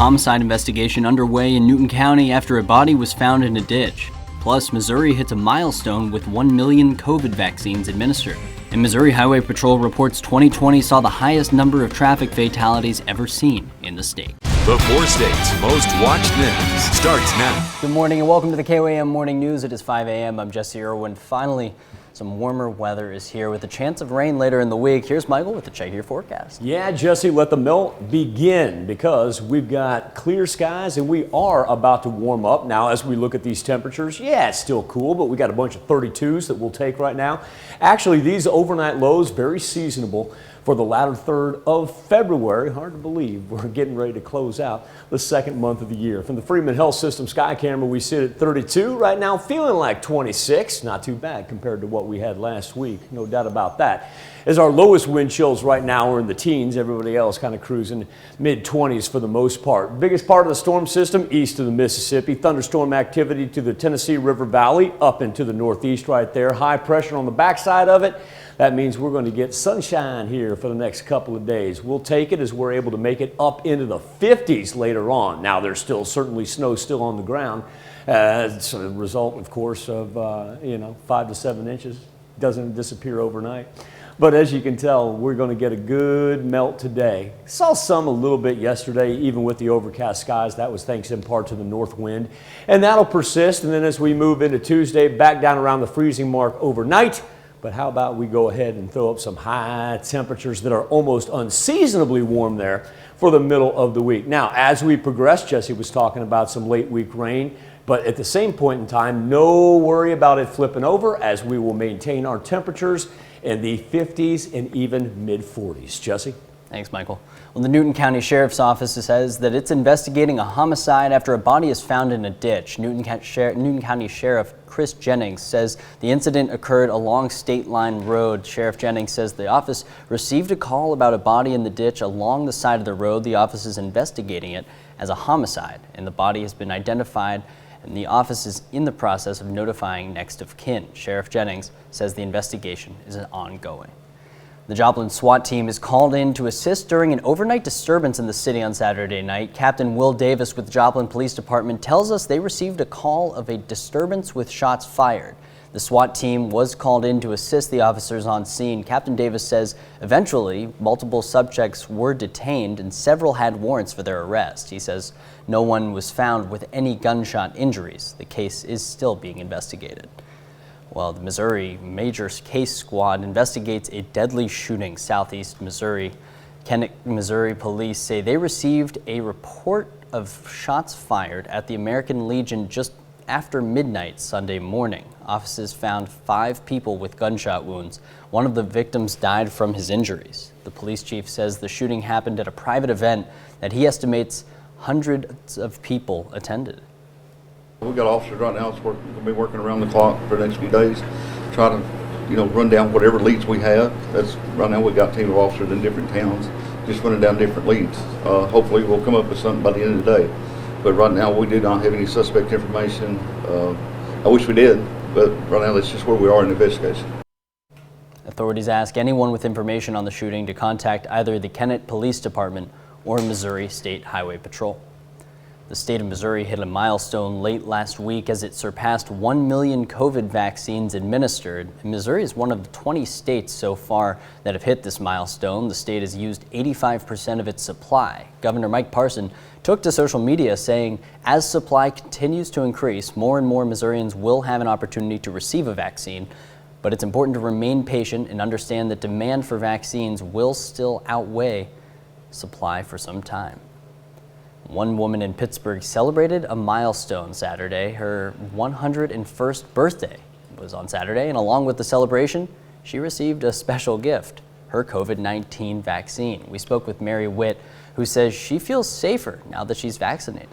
homicide investigation underway in Newton County after a body was found in a ditch. Plus, Missouri hits a milestone with 1 million COVID vaccines administered. And Missouri Highway Patrol reports 2020 saw the highest number of traffic fatalities ever seen in the state. The 4 states' most watched news starts now. Good morning and welcome to the KOAM Morning News. It is 5 a.m. I'm Jesse Irwin. Finally, some warmer weather is here with a chance of rain later in the week. Here's Michael with the Check Your Forecast. Yeah, Jesse, let the melt begin because we've got clear skies and we are about to warm up. Now, as we look at these temperatures, yeah, it's still cool, but we got a bunch of 32s that we'll take right now. Actually, these overnight lows, very seasonable for the latter third of February. Hard to believe we're getting ready to close out the second month of the year. From the Freeman Health System sky camera, we sit at 32 right now, feeling like 26. Not too bad compared to what we had last week, no doubt about that. As our lowest wind chills right now are in the teens, everybody else kind of cruising mid-20s for the most part. Biggest part of the storm system east of the Mississippi. Thunderstorm activity to the Tennessee River Valley up into the northeast right there. High pressure on the backside of it. That means we're going to get sunshine here for the next couple of days. We'll take it as we're able to make it up into the 50s later on. Now, there's still certainly snow still on the ground. It's a result, of course, of 5 to 7 inches. Doesn't disappear overnight. But as you can tell, we're going to get a good melt today. Saw some a little bit yesterday, even with the overcast skies. That was thanks in part to the north wind. And that'll persist. And then as we move into Tuesday, back down around the freezing mark overnight. But how about we go ahead and throw up some high temperatures that are almost unseasonably warm there for the middle of the week. Now, as we progress, Jesse was talking about some late week rain, but at the same point in time, no worry about it flipping over as we will maintain our temperatures in the 50s and even mid 40s. Jesse? Thanks, Michael. Well, the Newton County Sheriff's Office says that it's investigating a homicide after a body is found in a ditch. Newton County Sheriff Chris Jennings says the incident occurred along State Line Road. Sheriff Jennings says the office received a call about a body in the ditch along the side of the road. The office is investigating it as a homicide, and the body has been identified, and the office is in the process of notifying next of kin. Sheriff Jennings says the investigation is ongoing. The Joplin SWAT team is called in to assist during an overnight disturbance in the city on Saturday night. Captain Will Davis with the Joplin Police Department tells us they received a call of a disturbance with shots fired. The SWAT team was called in to assist the officers on scene. Captain Davis says eventually multiple subjects were detained and several had warrants for their arrest. He says no one was found with any gunshot injuries. The case is still being investigated. Well, the Missouri Major Case Squad investigates a deadly shooting southeast Missouri. Kennett, Missouri police say they received a report of shots fired at the American Legion just after midnight Sunday morning. Officers found 5 people with gunshot wounds. One of the victims died from his injuries. The police chief says the shooting happened at a private event that he estimates hundreds of people attended. We've got officers right now that's going to be working around the clock for the next few days, try to, run down whatever leads we have. That's right now we've got a team of officers in different towns, just running down different leads. Hopefully we'll come up with something by the end of the day. But right now we do not have any suspect information. I wish we did, but right now that's just where we are in the investigation. Authorities ask anyone with information on the shooting to contact either the Kennett Police Department or Missouri State Highway Patrol. The state of Missouri hit a milestone late last week as it surpassed 1 million COVID vaccines administered. Missouri is one of the 20 states so far that have hit this milestone. The state has used 85% of its supply. Governor Mike Parson took to social media saying, as supply continues to increase, more and more Missourians will have an opportunity to receive a vaccine. But it's important to remain patient and understand that demand for vaccines will still outweigh supply for some time. One woman in Pittsburgh celebrated a milestone Saturday. Her 101st birthday was on Saturday, and along with the celebration, she received a special gift, her COVID-19 vaccine. We spoke with Mary Witt, who says she feels safer now that she's vaccinated.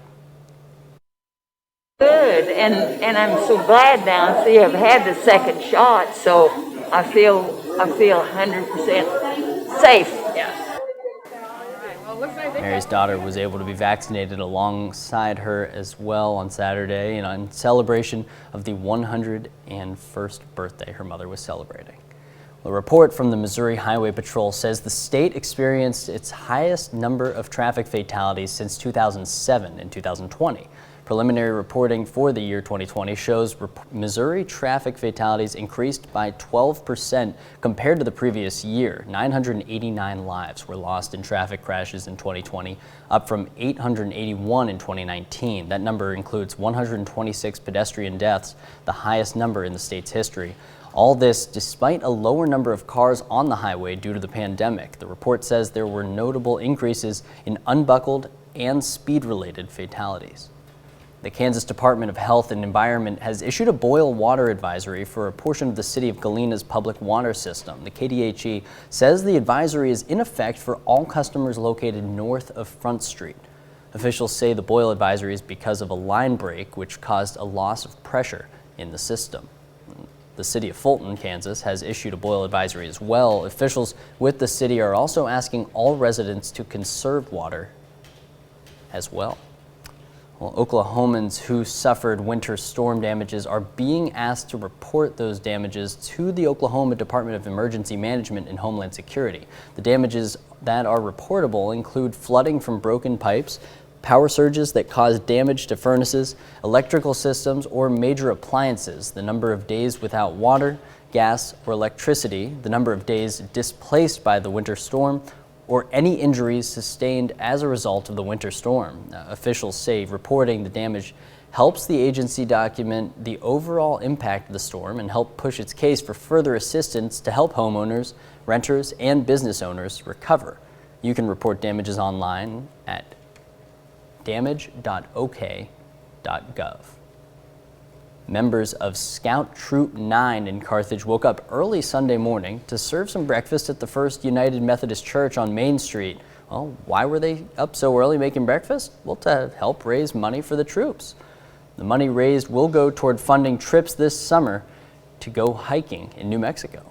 Good, and I'm so glad now. See, I've had the second shot, so I feel 100% safe. Yeah. Mary's daughter was able to be vaccinated alongside her as well on Saturday, in celebration of the 101st birthday her mother was celebrating. A report from the Missouri Highway Patrol says the state experienced its highest number of traffic fatalities since 2007 and 2020. Preliminary reporting for the year 2020 shows Missouri traffic fatalities increased by 12% compared to the previous year. 989 lives were lost in traffic crashes in 2020, up from 881 in 2019. That number includes 126 pedestrian deaths, the highest number in the state's history. All this despite a lower number of cars on the highway due to the pandemic. The report says there were notable increases in unbuckled and speed-related fatalities. The Kansas Department of Health and Environment has issued a boil water advisory for a portion of the city of Galena's public water system. The KDHE says the advisory is in effect for all customers located north of Front Street. Officials say the boil advisory is because of a line break which caused a loss of pressure in the system. The city of Fulton, Kansas, has issued a boil advisory as well. Officials with the city are also asking all residents to conserve water as well. Well, Oklahomans who suffered winter storm damages are being asked to report those damages to the Oklahoma Department of Emergency Management and Homeland Security. The damages that are reportable include flooding from broken pipes, power surges that cause damage to furnaces, electrical systems, or major appliances, the number of days without water, gas, or electricity, the number of days displaced by the winter storm, or any injuries sustained as a result of the winter storm. Officials say reporting the damage helps the agency document the overall impact of the storm and help push its case for further assistance to help homeowners, renters, and business owners recover. You can report damages online at damage.ok.gov. Members of Scout Troop 9 in Carthage woke up early Sunday morning to serve some breakfast at the First United Methodist Church on Main Street. Well, why were they up so early making breakfast? Well, to help raise money for the troops. The money raised will go toward funding trips this summer to go hiking in New Mexico.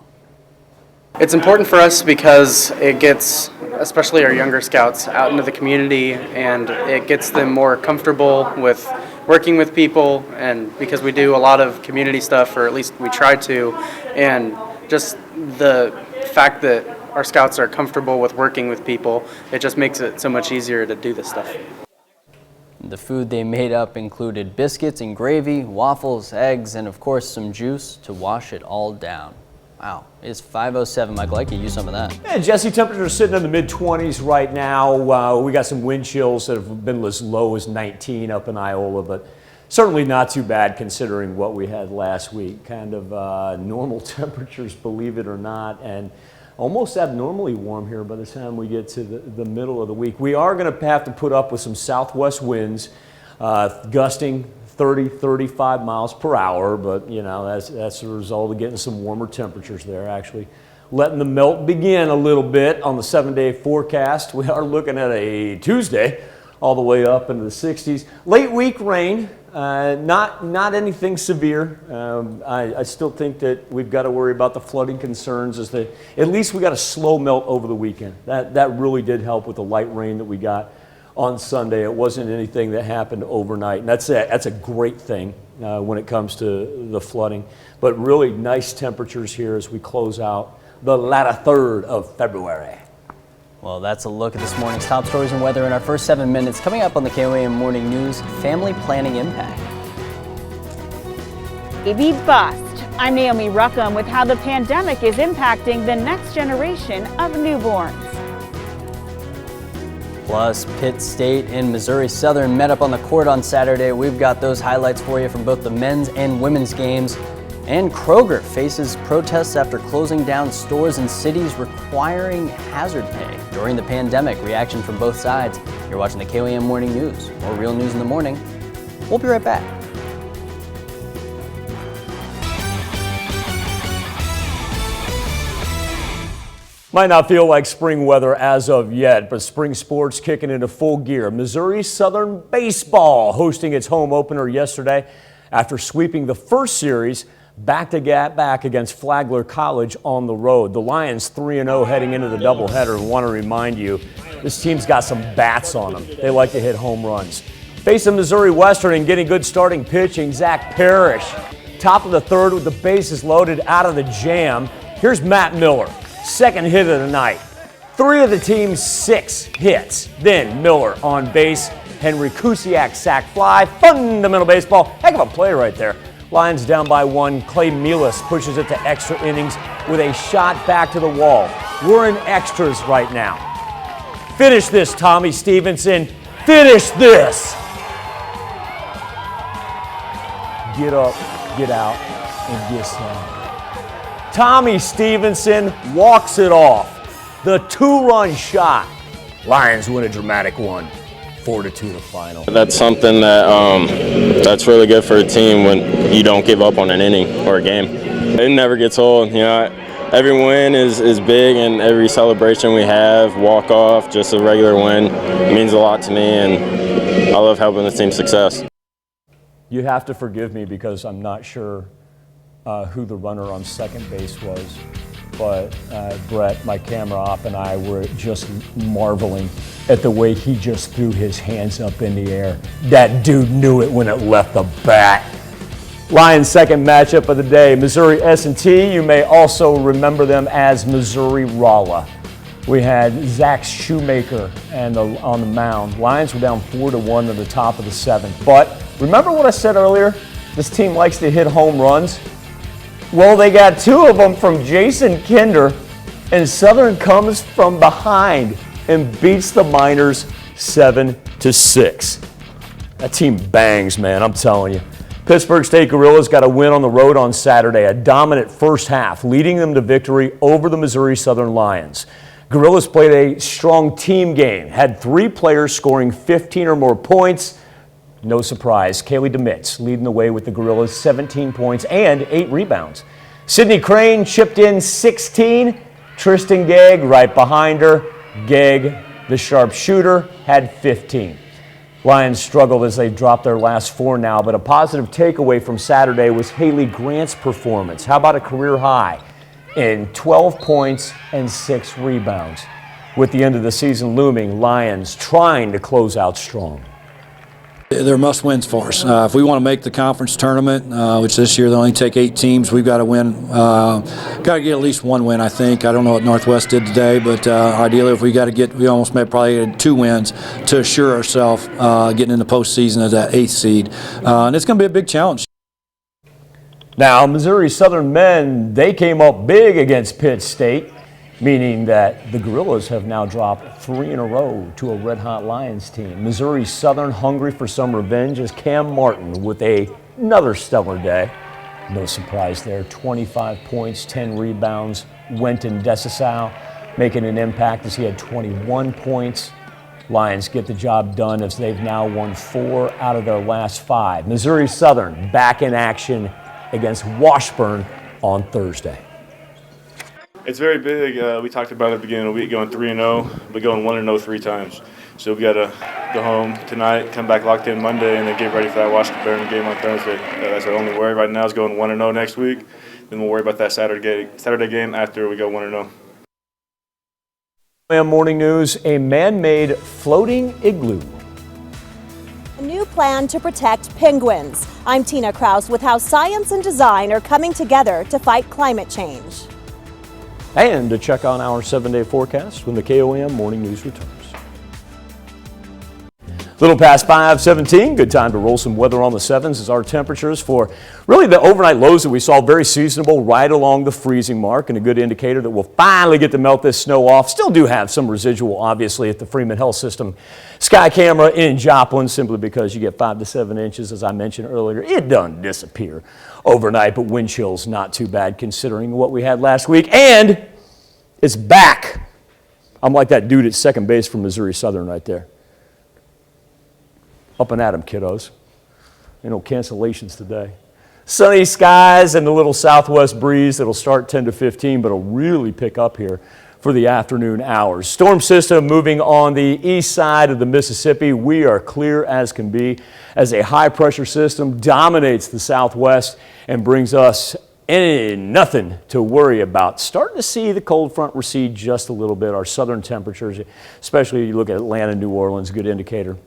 It's important for us because it gets, especially our younger scouts, out into the community, and it gets them more comfortable with working with people, and because we do a lot of community stuff, or at least we try to, and just the fact that our scouts are comfortable with working with people, it just makes it so much easier to do this stuff. The food they made up included biscuits and gravy, waffles, eggs, and of course some juice to wash it all down. Wow, it's 5:07, Michael. I could use some of that. Yeah, Jesse, temperatures are sitting in the mid-20s right now. We got some wind chills that have been as low as 19 up in Iola, but certainly not too bad considering what we had last week. Kind of normal temperatures, believe it or not, and almost abnormally warm here by the time we get to the middle of the week. We are going to have to put up with some southwest winds, gusting 30, 35 miles per hour, but you know, that's a result of getting some warmer temperatures there, actually letting the melt begin a little bit on the 7-day forecast. We are looking at a Tuesday all the way up into the 60s. Late week rain, not anything severe. I still think that we've got to worry about the flooding concerns. At least we got a slow melt over the weekend. That really did help with the light rain that we got on Sunday. It wasn't anything that happened overnight, and that's a great thing when it comes to the flooding. But really nice temperatures here as we close out the latter third of February. Well, that's a look at this morning's top stories and weather in our first 7 minutes. Coming up on the KOAM Morning News, family planning impact. Baby bust. I'm Naomi Ruckham with how the pandemic is impacting the next generation of newborns. Plus, Pitt State and Missouri Southern met up on the court on Saturday. We've got those highlights for you from both the men's and women's games. And Kroger faces protests after closing down stores in cities requiring hazard pay during the pandemic. Reaction from both sides. You're watching the KOAM Morning News. More real news in the morning. We'll be right back. Might not feel like spring weather as of yet, but spring sports kicking into full gear. Missouri Southern baseball hosting its home opener yesterday after sweeping the first series back against Flagler College on the road. The Lions 3-0 heading into the doubleheader, and want to remind you, this team's got some bats on them. They like to hit home runs. Facing Missouri Western and getting good starting pitching, Zach Parrish. Top of the third with the bases loaded out of the jam. Here's Matt Miller, second hit of the night. 3 of the team's 6 hits. Then Miller on base. Henry Kusiak sac fly. Fundamental baseball. Heck of a play right there. Lions down by 1. Clay Milas pushes it to extra innings with a shot back to the wall. We're in extras right now. Finish this, Tommy Stevenson. Finish this. Get up, get out, and get some. Tommy Stevenson walks it off. The 2-run shot. Lions win a dramatic one, 4-2 the final. That's something that that's really good for a team when you don't give up on an inning or a game. It never gets old. You know, every win is big, and every celebration we have, walk off, just a regular win, means a lot to me, and I love helping the team's success. You have to forgive me because I'm not sure who the runner on second base was. But Brett, my camera op, and I were just marveling at the way he just threw his hands up in the air. That dude knew it when it left the bat. Lions' second matchup of the day, Missouri S&T. You may also remember them as Missouri Rolla. We had Zach Shoemaker on the mound. Lions were down 4-1 at the top of the 7th. But remember what I said earlier? This team likes to hit home runs. Well, they got 2 of them from Jason Kinder, and Southern comes from behind and beats the Miners 7-6. That team bangs, man, I'm telling you. Pittsburgh State Gorillas got a win on the road on Saturday, a dominant first half, leading them to victory over the Missouri Southern Lions. Gorillas played a strong team game, had 3 players scoring 15 or more points. No surprise, Kaylee DeMitz leading the way with the Gorillas, 17 points and 8 rebounds. Sydney Crane chipped in 16. Tristan Gegg right behind her. Gegg, the sharpshooter, had 15. Lions struggled as they dropped their last 4 now, but a positive takeaway from Saturday was Haley Grant's performance. How about a career high in 12 points and 6 rebounds? With the end of the season looming, Lions trying to close out strong. They're must-wins for us. If we want to make the conference tournament, which this year they only take 8 teams, we've got to win. Got to get at least 1 win, I think. I don't know what Northwest did today, but ideally, if we almost made probably 2 wins to assure ourselves getting in the postseason as that 8th seed, and it's going to be a big challenge. Now, Missouri Southern men, they came up big against Pitt State, meaning that the Gorillas have now dropped 3 in a row to a red-hot Lions team. Missouri Southern hungry for some revenge as Cam Martin with another stellar day. No surprise there, 25 points, 10 rebounds. Wenton Desisau making an impact as he had 21 points. Lions get the job done as they've now won 4 out of their last 5. Missouri Southern back in action against Washburn on Thursday. It's very big. We talked about it at the beginning of the week, going 3-0, but going 1-0 3 times. So we got to go home tonight, come back locked in Monday, and then get ready for that Washington game on Thursday. That's our only worry right now is going 1-0 next week. Then we'll worry about that Saturday game after we go 1-0. Morning News, a man-made floating igloo. A new plan to protect penguins. I'm Tina Kraus with how science and design are coming together to fight climate change. And to check on our 7-day forecast when the KOM Morning News returns. Little past 5:17, good time to roll some weather on the 7s as our temperatures for really the overnight lows that we saw very seasonable right along the freezing mark, and a good indicator that we'll finally get to melt this snow off. Still do have some residual obviously at the Freeman Health System sky camera in Joplin, simply because you get 5 to 7 inches as I mentioned earlier. It doesn't disappear overnight, but wind chills not too bad considering what we had last week, and it's back. I'm like that dude at second base from Missouri Southern right there. Up and at 'em, kiddos. No cancellations today. Sunny skies and a little southwest breeze that'll start 10 to 15, but it'll really pick up here for the afternoon hours. Storm system moving on the east side of the Mississippi. We are clear as can be as a high pressure system dominates the southwest and brings us nothing to worry about. Starting to see the cold front recede just a little bit. Our southern temperatures, especially you look at Atlanta, New Orleans, good indicator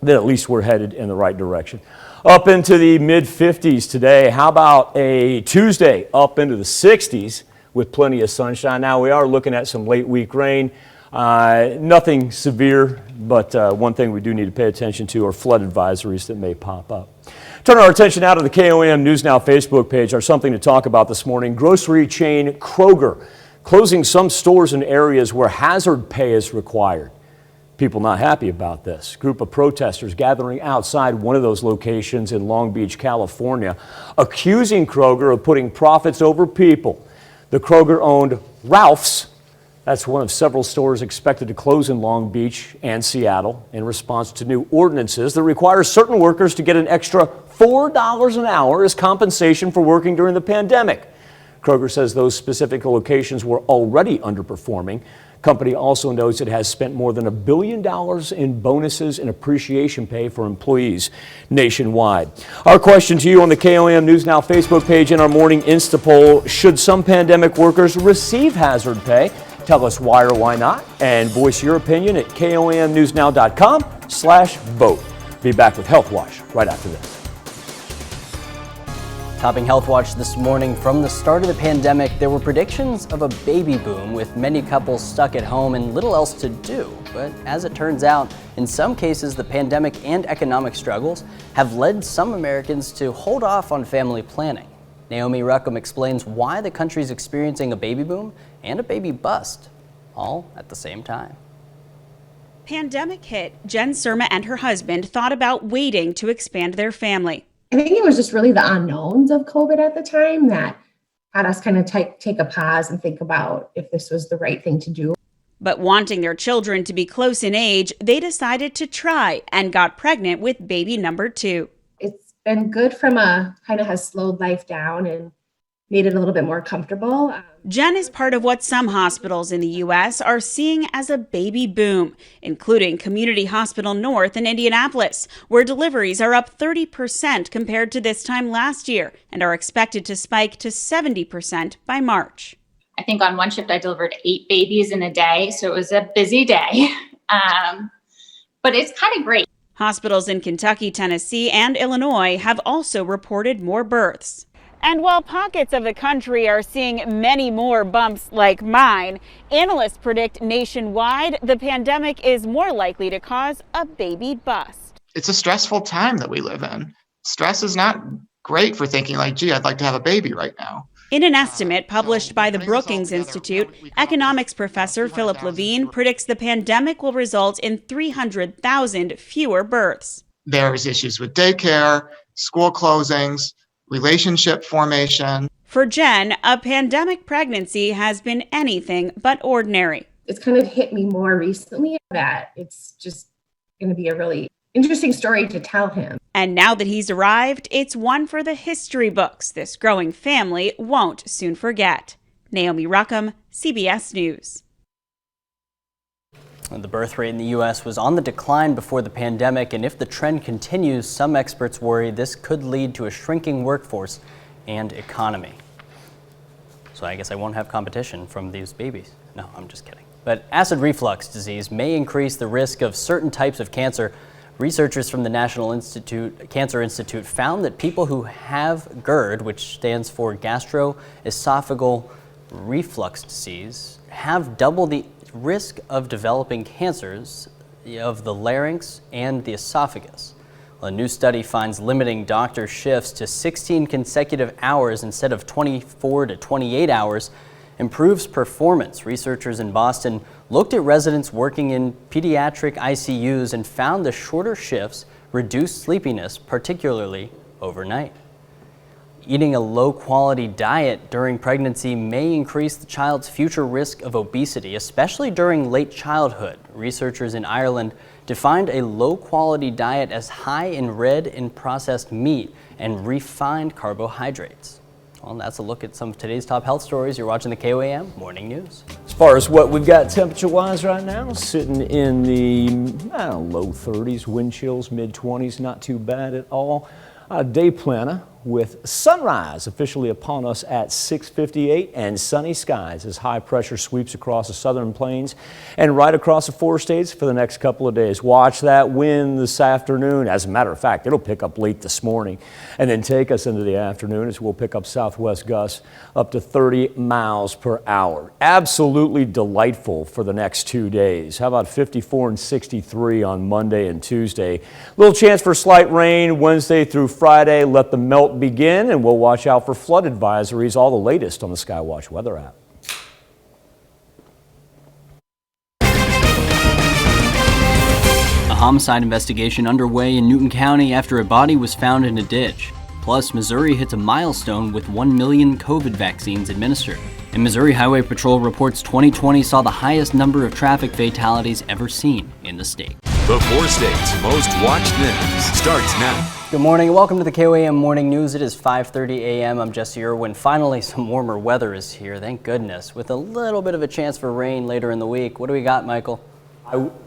that at least we're headed in the right direction. Up into the mid-50s today. How about a Tuesday up into the 60s with plenty of sunshine. Now we are looking at some late week rain. Nothing severe, but one thing we do need to pay attention to are flood advisories that may pop up. Turn our attention now to the KOAM News Now Facebook page. Our something to talk about this morning. Grocery chain Kroger closing some stores in areas where hazard pay is required. People not happy about this. Group of protesters gathering outside one of those locations in Long Beach, California, accusing Kroger of putting profits over people. The Kroger-owned Ralph's, that's one of several stores expected to close in Long Beach and Seattle in response to new ordinances that require certain workers to get an extra $4 an hour as compensation for working during the pandemic. Kroger says those specific locations were already underperforming. Company also notes it has spent more than $1 billion in bonuses and appreciation pay for employees nationwide. Our question to you on the KOAM News Now Facebook page in our morning Insta poll: should some pandemic workers receive hazard pay? Tell us why or why not, and voice your opinion at komnewsnow.com/vote. Be back with Health Watch right after this. Topping Health Watch this morning, from the start of the pandemic, there were predictions of a baby boom with many couples stuck at home and little else to do. But as it turns out, in some cases, the pandemic and economic struggles have led some Americans to hold off on family planning. Naomi Ruckham explains why the country's experiencing a baby boom and a baby bust, all at the same time. Pandemic hit, Jen Surma and her husband thought about waiting to expand their family. I think it was just really the unknowns of COVID at the time that had us kind of take a pause and think about if this was the right thing to do. But wanting their children to be close in age, they decided to try and got pregnant with baby number 2. It's been good from kind of has slowed life down and made it a little bit more comfortable. Jen is part of what some hospitals in the U.S. are seeing as a baby boom, including Community Hospital North in Indianapolis, where deliveries are up 30% compared to this time last year and are expected to spike to 70% by March. I think on one shift I delivered 8 babies in a day, so it was a busy day, but it's kind of great. Hospitals in Kentucky, Tennessee, and Illinois have also reported more births. And while pockets of the country are seeing many more bumps like mine, analysts predict nationwide the pandemic is more likely to cause a baby bust. It's a stressful time that we live in. Stress is not great for thinking like, gee, I'd like to have a baby right now. In an estimate published by the Brookings Institute, economics professor Philip Levine predicts the pandemic will result in 300,000 fewer births. There's issues with daycare, school closings, relationship formation. For Jen, a pandemic pregnancy has been anything but ordinary. It's kind of hit me more recently that it's just going to be a really interesting story to tell him. And now that he's arrived, it's one for the history books this growing family won't soon forget. Naomi Ruckham, CBS News. The birth rate in the U.S. was on the decline before the pandemic, and if the trend continues, some experts worry this could lead to a shrinking workforce and economy. So I guess I won't have competition from these babies. No, I'm just kidding. But acid reflux disease may increase the risk of certain types of cancer. Researchers from the National Cancer Institute found that people who have GERD, which stands for gastroesophageal reflux disease, have double the risk of developing cancers of the larynx and the esophagus. Well, a new study finds limiting doctor shifts to 16 consecutive hours instead of 24 to 28 hours improves performance. Researchers in Boston looked at residents working in pediatric ICUs and found the shorter shifts reduced sleepiness, particularly overnight. Eating a low-quality diet during pregnancy may increase the child's future risk of obesity, especially during late childhood. Researchers in Ireland defined a low-quality diet as high in red and processed meat and refined carbohydrates. Well, that's a look at some of today's top health stories. You're watching the KOAM Morning News. As far as what we've got temperature-wise right now, sitting in the low 30s, wind chills, mid-20s, not too bad at all. Day planner with sunrise officially upon us at 6:58 and sunny skies as high pressure sweeps across the southern plains and right across the 4 states for the next couple of days. Watch that wind this afternoon. As a matter of fact, it'll pick up late this morning and then take us into the afternoon as we'll pick up southwest gusts up to 30 miles per hour. Absolutely delightful for the next 2 days. How about 54 and 63 on Monday and Tuesday? Little chance for slight rain Wednesday through Friday. Let the melt begin, and we'll watch out for flood advisories. All the latest on the Skywatch weather app. A homicide investigation underway in Newton County after a body was found in a ditch. Plus, Missouri hits a milestone with 1 million COVID vaccines administered. And Missouri Highway Patrol reports 2020 saw the highest number of traffic fatalities ever seen in the state. The 4 states' most watched news starts now. Good morning and welcome to the KOAM Morning News. It is 5:30 a.m. I'm Jesse Irwin. Finally, some warmer weather is here, thank goodness, with a little bit of a chance for rain later in the week. What do we got, Michael?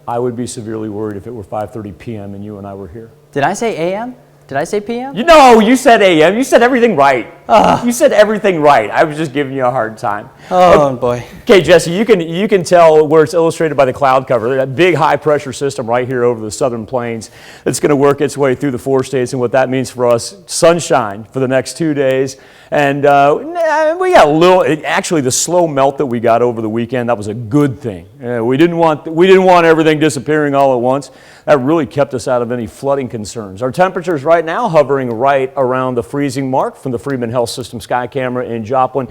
I would be severely worried if it were 5:30 p.m. and you and I were here. Did I say a.m.? Did I say p.m.? You said a.m. You said everything right. You said everything right. I was just giving you a hard time. Oh, boy. Okay, Jesse, you can tell where it's illustrated by the cloud cover. That big high pressure system right here over the southern plains that's going to work its way through the 4 states, and what that means for us, sunshine for the next 2 days. And we got a little, actually the slow melt that we got over the weekend, that was a good thing. We didn't want everything disappearing all at once. That really kept us out of any flooding concerns. Our temperatures right now hovering right around the freezing mark from the Freeman Health System sky camera in Joplin.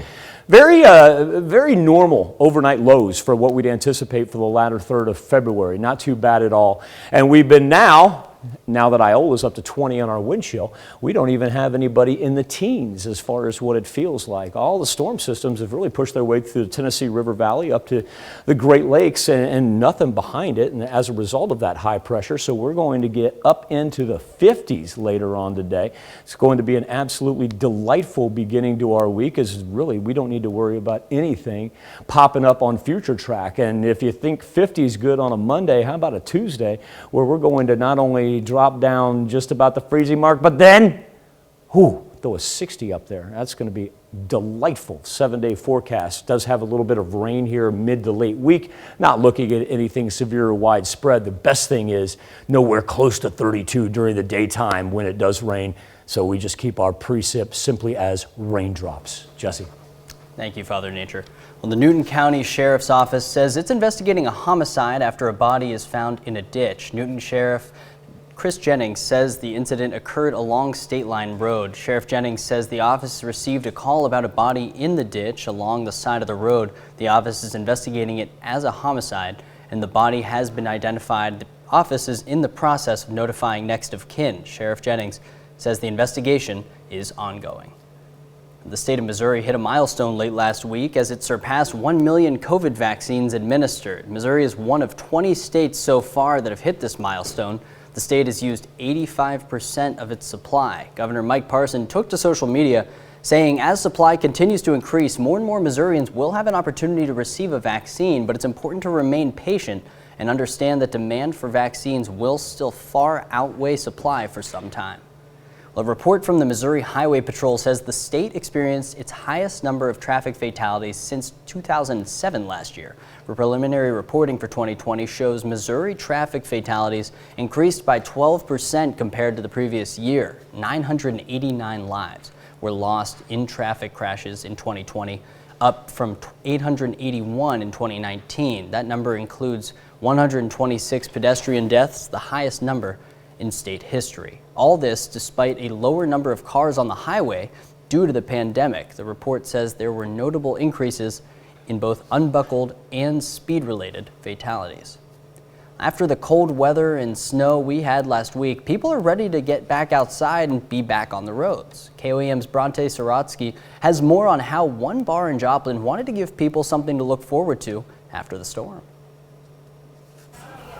Very normal overnight lows for what we'd anticipate for the latter third of February. Not too bad at all. And we've been now that Iola's up to 20 on our wind chill, we don't even have anybody in the teens as far as what it feels like. All the storm systems have really pushed their way through the Tennessee River Valley up to the Great Lakes and nothing behind it, and as a result of that high pressure. So we're going to get up into the 50s later on today. It's going to be an absolutely delightful beginning to our week, as really we don't need to worry about anything popping up on future track. And if you think 50 is good on a Monday, how about a Tuesday where we're going to not only drop down just about the freezing mark, but then, throw a 60 up there. That's going to be delightful. 7-day forecast does have a little bit of rain here mid to late week. Not looking at anything severe or widespread. The best thing is nowhere close to 32 during the daytime when it does rain. So we just keep our precip simply as raindrops. Jesse. Thank you, Father Nature. Well, the Newton County Sheriff's Office says it's investigating a homicide after a body is found in a ditch. Newton Sheriff Chris Jennings says the incident occurred along State Line Road. Sheriff Jennings says the office received a call about a body in the ditch along the side of the road. The office is investigating it as a homicide, and the body has been identified. The office is in the process of notifying next of kin. Sheriff Jennings says the investigation is ongoing. The state of Missouri hit a milestone late last week as it surpassed 1 million COVID vaccines administered. Missouri is one of 20 states so far that have hit this milestone. The state has used 85% of its supply. Governor Mike Parson took to social media saying as supply continues to increase, more and more Missourians will have an opportunity to receive a vaccine, but it's important to remain patient and understand that demand for vaccines will still far outweigh supply for some time. A report from the Missouri Highway Patrol says the state experienced its highest number of traffic fatalities since 2007 last year. Preliminary reporting for 2020 shows Missouri traffic fatalities increased by 12% compared to the previous year. 989 lives were lost in traffic crashes in 2020, up from 881 in 2019. That number includes 126 pedestrian deaths, the highest number in state history. All this despite a lower number of cars on the highway due to the pandemic. The report says there were notable increases in both unbuckled and speed-related fatalities. After the cold weather and snow we had last week, people are ready to get back outside and be back on the roads. KOAM's Bronte Sorotsky has more on how one bar in Joplin wanted to give people something to look forward to after the storm.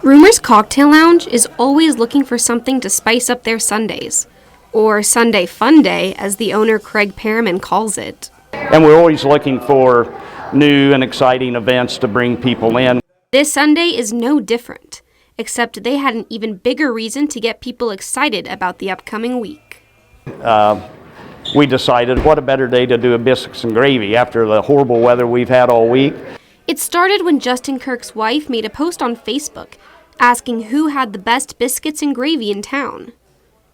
Rumor's Cocktail Lounge is always looking for something to spice up their Sundays, or Sunday Fun Day, as the owner Craig Perriman calls it. And we're always looking for new and exciting events to bring people in. This Sunday is no different, except they had an even bigger reason to get people excited about the upcoming week. we decided what a better day to do a biscuits and gravy after the horrible weather we've had all week. It started when Justin Kirk's wife made a post on Facebook asking who had the best biscuits and gravy in town.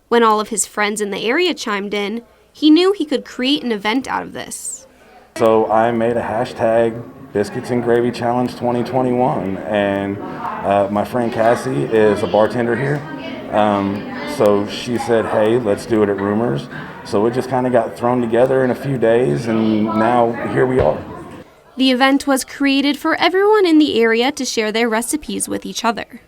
When all of his friends in the area chimed in, he knew he could create an event out of this. So I made a hashtag Biscuits and Gravy Challenge 2021, and my friend Cassie is a bartender here. So she said, hey, let's do it at Rumors. So it just kind of got thrown together in a few days, and now here we are. The event was created for everyone in the area to share their recipes with each other.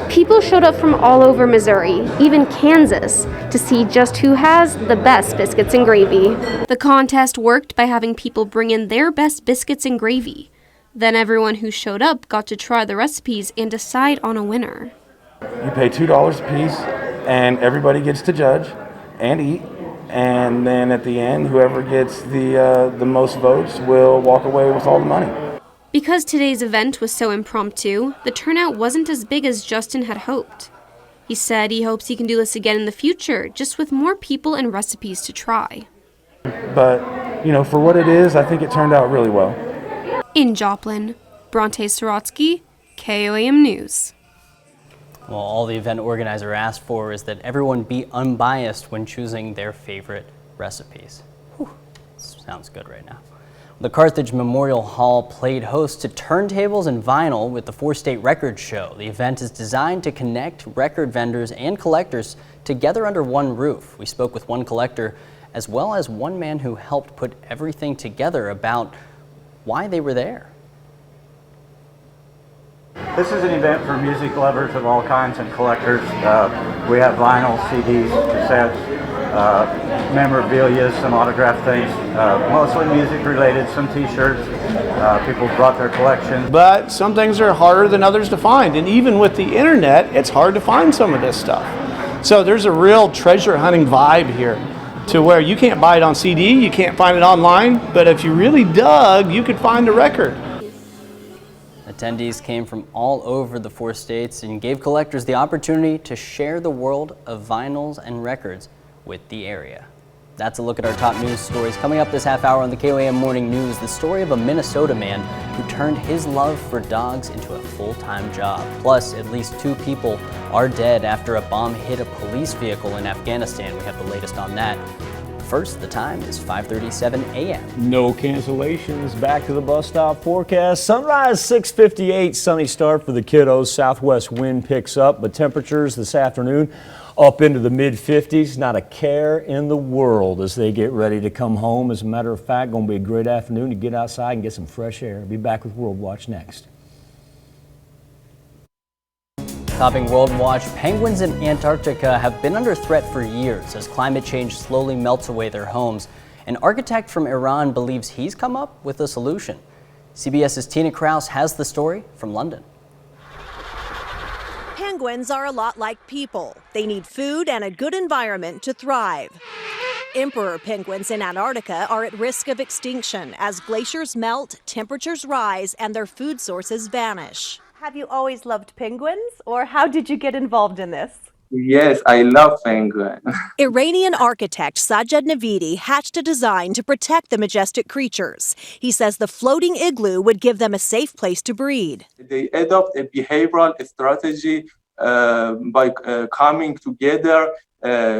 People showed up from all over Missouri, even Kansas, to see just who has the best biscuits and gravy. The contest worked by having people bring in their best biscuits and gravy. Then everyone who showed up got to try the recipes and decide on a winner. You pay $2 a piece, and everybody gets to judge and eat. And then at the end, whoever gets the most votes will walk away with all the money. Because today's event was so impromptu, the turnout wasn't as big as Justin had hoped. He said he hopes he can do this again in the future, just with more people and recipes to try. But, for what it is, I think it turned out really well. In Joplin, Bronte Sorotsky, KOAM News. Well, all the event organizer asked for is that everyone be unbiased when choosing their favorite recipes. Whew, sounds good right now. The Carthage Memorial Hall played host to turntables and vinyl with the 4-State Record Show. The event is designed to connect record vendors and collectors together under one roof. We spoke with one collector as well as one man who helped put everything together about why they were there. This is an event for music lovers of all kinds and collectors. We have vinyl, CDs, cassettes, memorabilia, some autographed things, mostly music related, some t-shirts. People brought their collections. But some things are harder than others to find, and even with the internet, it's hard to find some of this stuff. So there's a real treasure hunting vibe here, to where you can't buy it on CD, you can't find it online, but if you really dug, you could find a record. Attendees came from all over the 4 states and gave collectors the opportunity to share the world of vinyls and records with the area. That's a look at our top news stories. Coming up this half hour on the KOAM Morning News, the story of a Minnesota man who turned his love for dogs into a full-time job. Plus, at least 2 people are dead after a bomb hit a police vehicle in Afghanistan. We have the latest on that. First, the time is 5:37 a.m. No cancellations. Back to the bus stop forecast. Sunrise 6:58. Sunny start for the kiddos. Southwest wind picks up, but temperatures this afternoon up into the mid-50s. Not a care in the world as they get ready to come home. As a matter of fact, going to be a great afternoon to get outside and get some fresh air. Be back with World Watch next. Topping World Watch, penguins in Antarctica have been under threat for years as climate change slowly melts away their homes. An architect from Iran believes he's come up with a solution. CBS's Tina Kraus has the story from London. Penguins are a lot like people. They need food and a good environment to thrive. Emperor penguins in Antarctica are at risk of extinction as glaciers melt, temperatures rise, and their food sources vanish. Have you always loved penguins, or how did you get involved in this? Yes, I love penguins. Iranian architect Sajjad Navidi hatched a design to protect the majestic creatures. He says the floating igloo would give them a safe place to breed. They adopt a behavioral strategy by coming together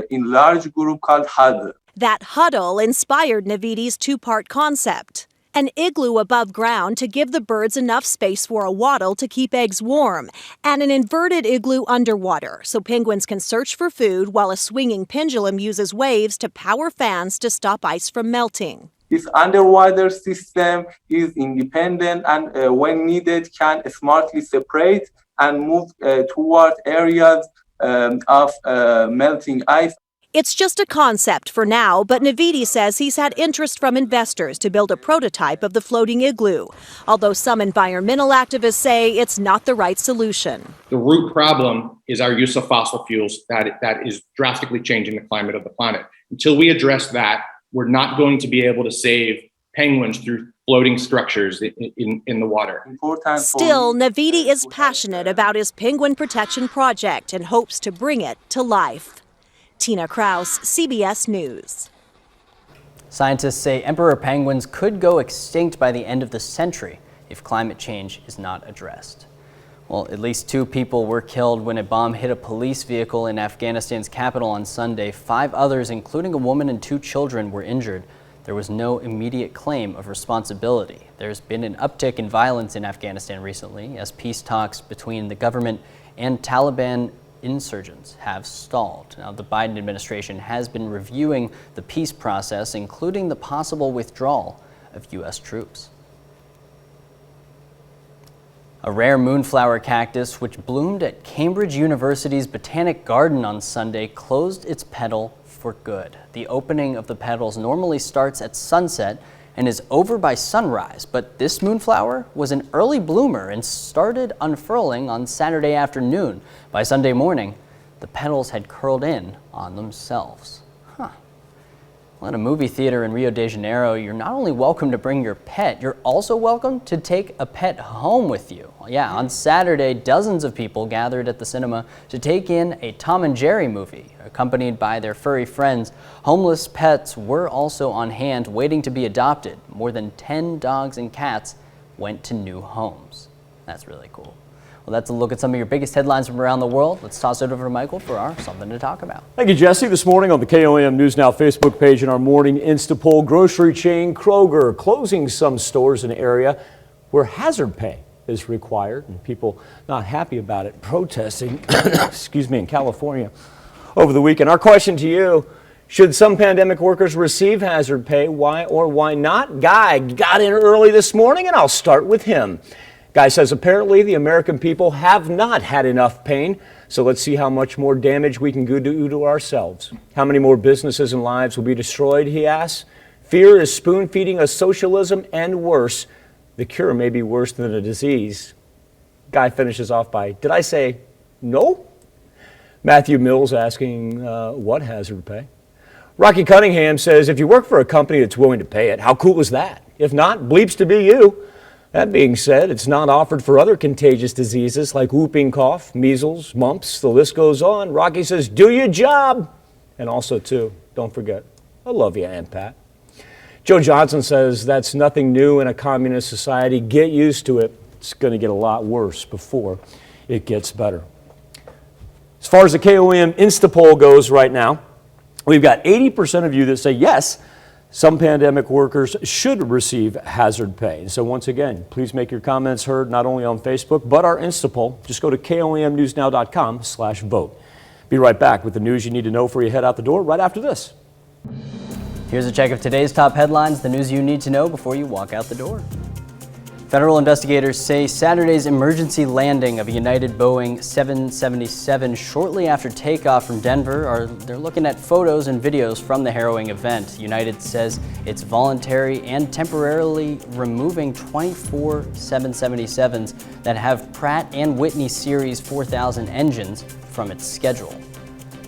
in large group called huddle. That huddle inspired Navidi's 2-part concept. An igloo above ground to give the birds enough space for a wattle to keep eggs warm, and an inverted igloo underwater so penguins can search for food while a swinging pendulum uses waves to power fans to stop ice from melting. This underwater system is independent and when needed can smartly separate and move toward areas of melting ice. It's just a concept for now, but Navidi says he's had interest from investors to build a prototype of the floating igloo, although some environmental activists say it's not the right solution. The root problem is our use of fossil fuels that is drastically changing the climate of the planet. Until we address that, we're not going to be able to save penguins through floating structures in the water. Still, Navidi is passionate about his penguin protection project and hopes to bring it to life. Tina Kraus, CBS News. Scientists say emperor penguins could go extinct by the end of the century if climate change is not addressed. Well, at least 2 people were killed when a bomb hit a police vehicle in Afghanistan's capital on Sunday. 5 others, including a woman and 2 children, were injured. There was no immediate claim of responsibility. There's been an uptick in violence in Afghanistan recently as peace talks between the government and Taliban insurgents have stalled. Now, the Biden administration has been reviewing the peace process, including the possible withdrawal of U.S. troops. A rare moonflower cactus, which bloomed at Cambridge University's Botanic Garden on Sunday, closed its petal for good. The opening of the petals normally starts at sunset and is over by sunrise, but this moonflower was an early bloomer and started unfurling on Saturday afternoon. By Sunday morning, the petals had curled in on themselves. Well, at a movie theater in Rio de Janeiro, you're not only welcome to bring your pet, you're also welcome to take a pet home with you. Yeah, on Saturday, dozens of people gathered at the cinema to take in a Tom and Jerry movie. Accompanied by their furry friends, homeless pets were also on hand waiting to be adopted. More than 10 dogs and cats went to new homes. That's really cool. Well, that's a look at some of your biggest headlines from around the world. Let's toss it over to Michael for our Something to Talk About. Thank you, Jesse. This morning on the KOM News Now Facebook page in our morning Insta poll, grocery chain Kroger closing some stores in an area where hazard pay is required, and people not happy about it, protesting, excuse me, in California over the weekend. Our question to you, should some pandemic workers receive hazard pay? Why or why not? Guy got in early this morning, and I'll start with him. Guy says apparently the American people have not had enough pain, so let's see how much more damage we can do to ourselves. How many more businesses and lives will be destroyed, he asks. Fear is spoon-feeding us socialism, and worse, the cure may be worse than a disease. Guy finishes off by, did I say no? Matthew Mills asking, what hazard pay? Rocky Cunningham says, if you work for a company that's willing to pay it, how cool is that? If not, bleeps to be you. That being said, it's not offered for other contagious diseases like whooping cough, measles, mumps, the list goes on. Rocky says, do your job. And also, too, don't forget, I love you, Aunt Pat. Joe Johnson says, that's nothing new in a communist society. Get used to it. It's going to get a lot worse before it gets better. As far as the KOM Insta poll goes right now, we've got 80% of you that say yes, some pandemic workers should receive hazard pay. So once again, please make your comments heard not only on Facebook, but our Insta poll. Just go to komnewsnow.com/vote. Be right back with the news you need to know before you head out the door right after this. Here's a check of today's top headlines, the news you need to know before you walk out the door. Federal investigators say Saturday's emergency landing of a United Boeing 777 shortly after takeoff from Denver they're looking at photos and videos from the harrowing event. United says it's voluntary and temporarily removing 24 777s that have Pratt and Whitney Series 4000 engines from its schedule.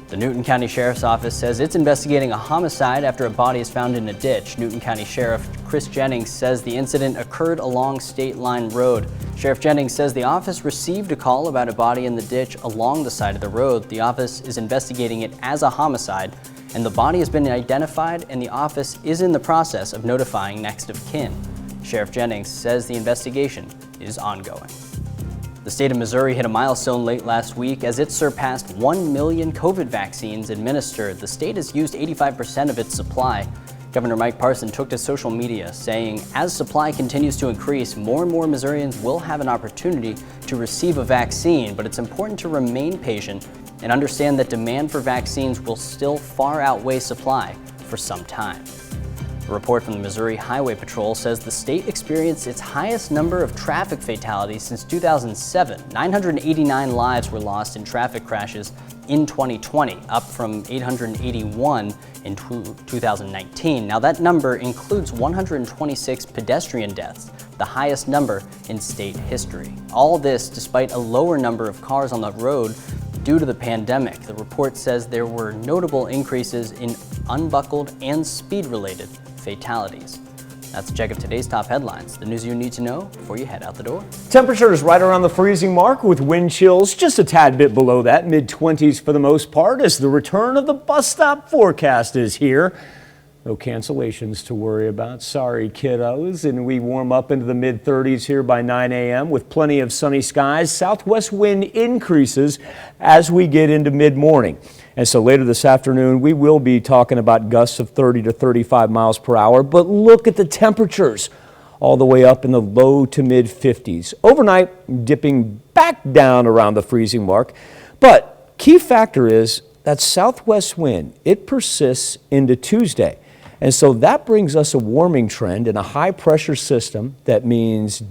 The Newton County Sheriff's Office says it's investigating a homicide after a body is found in a ditch. Newton County Sheriff Chris Jennings says the incident occurred along State Line Road. Sheriff Jennings says the office received a call about a body in the ditch along the side of the road. The office is investigating it as a homicide, and the body has been identified, and the office is in the process of notifying next of kin. Sheriff Jennings says the investigation is ongoing. The state of Missouri hit a milestone late last week as it surpassed 1 million COVID vaccines administered. The state has used 85% of its supply. Governor Mike Parson took to social media saying, as supply continues to increase, more and more Missourians will have an opportunity to receive a vaccine, but it's important to remain patient and understand that demand for vaccines will still far outweigh supply for some time. A report from the Missouri Highway Patrol says the state experienced its highest number of traffic fatalities since 2007. 989 lives were lost in traffic crashes in 2020, up from 881 in 2019. Now that number includes 126 pedestrian deaths, the highest number in state history. All this despite a lower number of cars on the road due to the pandemic. The report says there were notable increases in unbuckled and speed-related fatalities. That's a check of today's top headlines, the news you need to know before you head out the door. Temperature is right around the freezing mark with wind chills just a tad bit below that, mid-20s for the most part, as the return of the bus stop forecast is here. No cancellations to worry about. Sorry, kiddos. And we warm up into the mid-30s here by 9 a.m. with plenty of sunny skies. Southwest wind increases as we get into mid-morning. And so later this afternoon, we will be talking about gusts of 30 to 35 miles per hour. But look at the temperatures, all the way up in the low to mid-50s. Overnight, dipping back down around the freezing mark. But key factor is that southwest wind, it persists into Tuesday. And so that brings us a warming trend in a high-pressure system. That means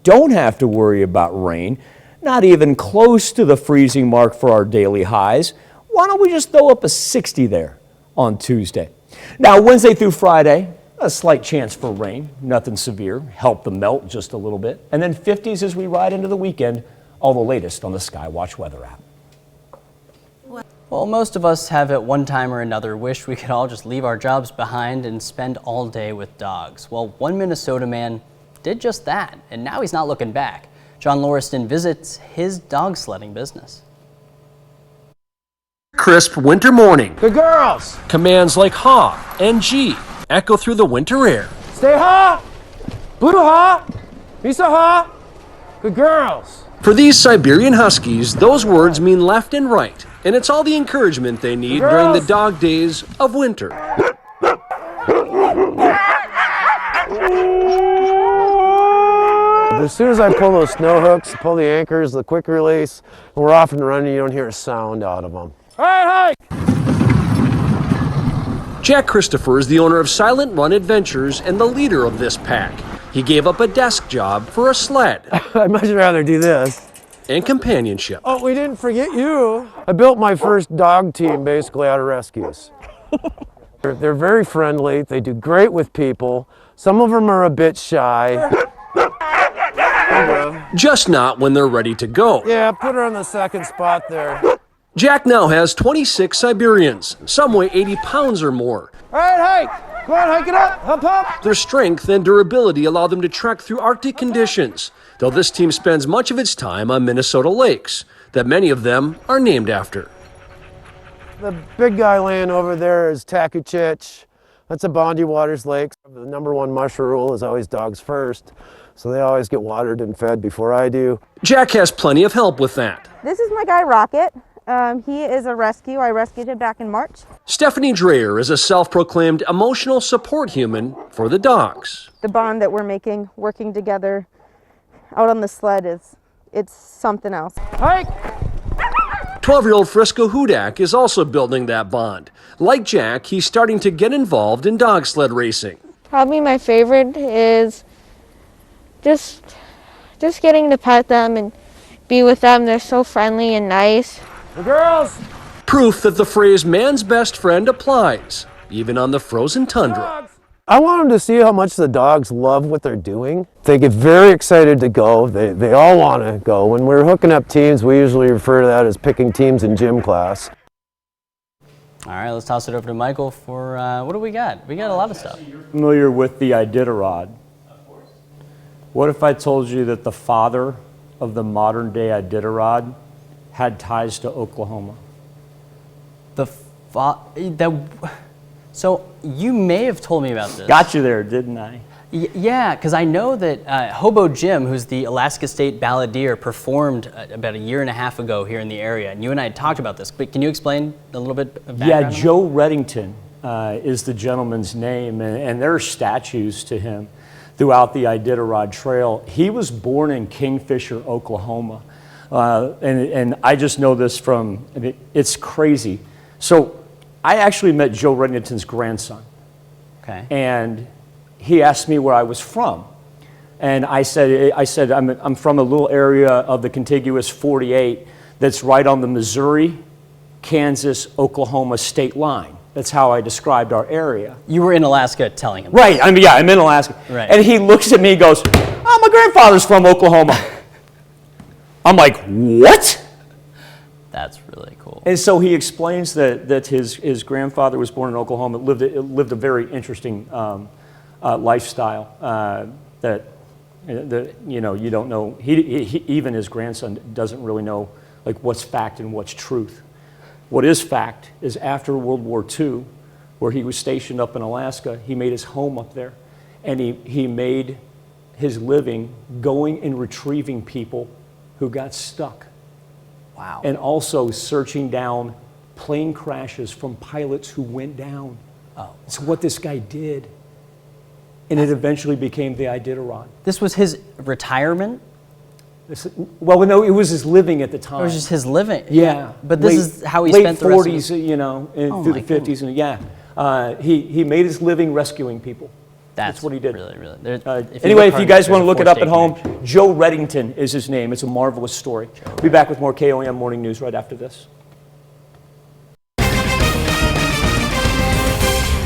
don't have to worry about rain, not even close to the freezing mark for our daily highs. Why don't we just throw up a 60 there on Tuesday? Now, Wednesday through Friday, a slight chance for rain, nothing severe, help the melt just a little bit. And then 50s as we ride into the weekend, all the latest on the Skywatch weather app. Well, most of us have at one time or another wished we could all just leave our jobs behind and spend all day with dogs. Well, one Minnesota man did just that, and now he's not looking back. John Lauriston visits his dog sledding business. Crisp winter morning. Good girls. Commands like ha and G echo through the winter air. Stay ha. Blue ha. Misa ha. Good girls. For these Siberian Huskies, those words mean left and right, and it's all the encouragement they need during the dog days of winter. As soon as I pull those snow hooks, pull the anchors, the quick release, and we're off and running, you don't hear a sound out of them. All right, Jack Christopher is the owner of Silent Run Adventures and the leader of this pack. He gave up a desk job for a sled. I'd much rather do this. And companionship. Oh, we didn't forget you. I built my first dog team basically out of rescues. They're very friendly. They do great with people. Some of them are a bit shy. Just not when they're ready to go. Yeah, put her on the second spot there. Jack now has 26 Siberians. Some weigh 80 pounds or more. All right, hey. Come on, hike it up. Hop, hop. Their strength and durability allow them to trek through Arctic conditions, though this team spends much of its time on Minnesota lakes, that many of them are named after. The big guy laying over there is Takuchich. That's a Bondi Waters Lake. The #1 mushroom rule is always dogs first, so they always get watered and fed before I do. Jack has plenty of help with that. This is my guy Rocket. He is a rescue. I rescued him back in March. Stephanie Dreyer is a self-proclaimed emotional support human for the dogs. The bond that we're making, working together out on the sled, it's something else. Hike! 12-year-old Frisco Hudak is also building that bond. Like Jack, he's starting to get involved in dog sled racing. Probably my favorite is just getting to pet them and be with them. They're so friendly and nice. The girls! Proof that the phrase man's best friend applies, even on the frozen tundra. I want them to see how much the dogs love what they're doing. They get very excited to go. They all want to go. When we're hooking up teams, we usually refer to that as picking teams in gym class. All right, let's toss it over to Michael for, what do we got? We got a lot of stuff. Familiar with the Iditarod? Of course. What if I told you that the father of the modern day Iditarod had ties to Oklahoma? So you may have told me about this. Got you there, didn't I? Yeah, because I know that Hobo Jim, who's the Alaska State balladeer, performed about a year and a half ago here in the area, and you and I had talked about this. But can you explain a little bit of background? Yeah, Joe Reddington is the gentleman's name, and there are statues to him throughout the Iditarod Trail. He was born in Kingfisher, Oklahoma, and I just know this from, I mean, it's crazy. So I actually met Joe Reddington's grandson. Okay. And he asked me where I was from. And I said I'm from a little area of the contiguous 48 that's right on the Missouri, Kansas, Oklahoma state line. That's how I described our area. You were in Alaska telling him. Right, I mean, yeah, I'm in Alaska. Right. And he looks at me and goes, oh, my grandfather's from Oklahoma. I'm like, what? That's really cool. And so he explains that his grandfather was born in Oklahoma, lived a very interesting lifestyle that you know, you don't know. He even his grandson doesn't really know like what's fact and what's truth. What is fact is after World War II, where he was stationed up in Alaska. He made his home up there, and he made his living going and retrieving people who got stuck. Wow. And also searching down plane crashes from pilots who went down. Oh. It's what this guy did. And it eventually became the Iditarod. This was his retirement? Well, no, it was his living at the time. It was just his living? Yeah. But this is how he spent the rest of his... Late 40s, you know, through the 50s. And yeah. He made his living rescuing people. That's what he did. Really. Anyway, if you guys want to look it up at home, Joe Reddington is his name. It's a marvelous story. We'll be back with more KOAM Morning News right after this.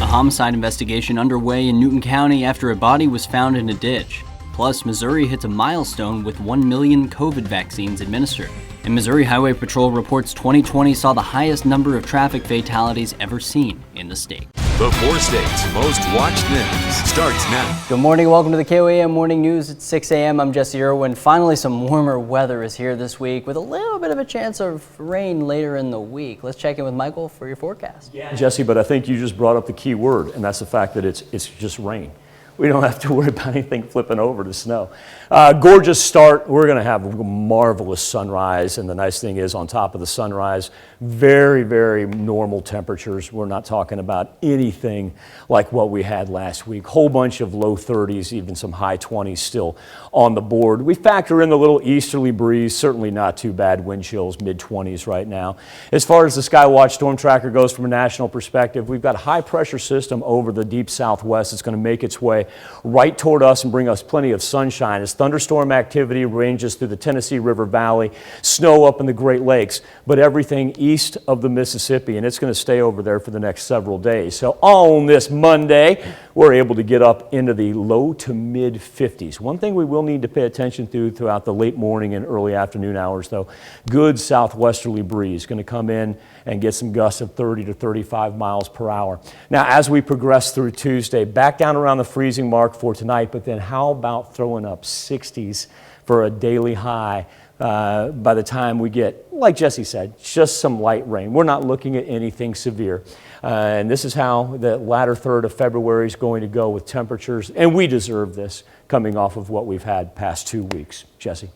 A homicide investigation underway in Newton County after a body was found in a ditch. Plus, Missouri hits a milestone with 1 million COVID vaccines administered. And Missouri Highway Patrol reports 2020 saw the highest number of traffic fatalities ever seen in the state. The 4 states' most watched news starts now. Good morning, welcome to the KOAM Morning News at 6 a.m. I'm Jesse Irwin. Finally, some warmer weather is here this week with a little bit of a chance of rain later in the week. Let's check in with Michael for your forecast. Yeah. Jesse, but I think you just brought up the key word, and that's the fact that it's just rain. We don't have to worry about anything flipping over to snow. Gorgeous start. We're going to have a marvelous sunrise, and the nice thing is on top of the sunrise, very, very normal temperatures. We're not talking about anything like what we had last week. Whole bunch of low 30s, even some high 20s still on the board. We factor in the little easterly breeze, certainly not too bad. Wind chills, mid-20s right now. As far as the Skywatch Storm Tracker goes from a national perspective, we've got a high pressure system over the deep southwest. It's going to make its way right toward us and bring us plenty of sunshine as thunderstorm activity ranges through the Tennessee River Valley, snow up in the Great Lakes, but everything east of the Mississippi, and it's going to stay over there for the next several days. So on this Monday, we're able to get up into the low to mid 50s. One thing we will need to pay attention to throughout the late morning and early afternoon hours, though, good southwesterly breeze going to come in and get some gusts of 30 to 35 miles per hour. Now, as we progress through Tuesday, back down around the freezing mark for tonight, but then how about throwing up 60s for a daily high by the time we get, like Jesse said, just some light rain. We're not looking at anything severe. And this is how the latter third of February is going to go with temperatures, and we deserve this coming off of what we've had past 2 weeks. Jesse.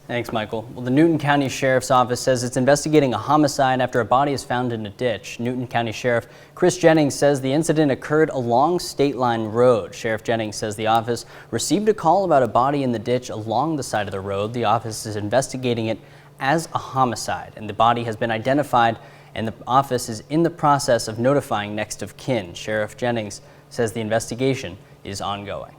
Thanks, Michael. Well, the Newton County Sheriff's Office says it's investigating a homicide after a body is found in a ditch. Newton County Sheriff Chris Jennings says the incident occurred along State Line Road. Sheriff Jennings says the office received a call about a body in the ditch along the side of the road. The office is investigating it as a homicide, and the body has been identified, and the office is in the process of notifying next of kin. Sheriff Jennings says the investigation is ongoing.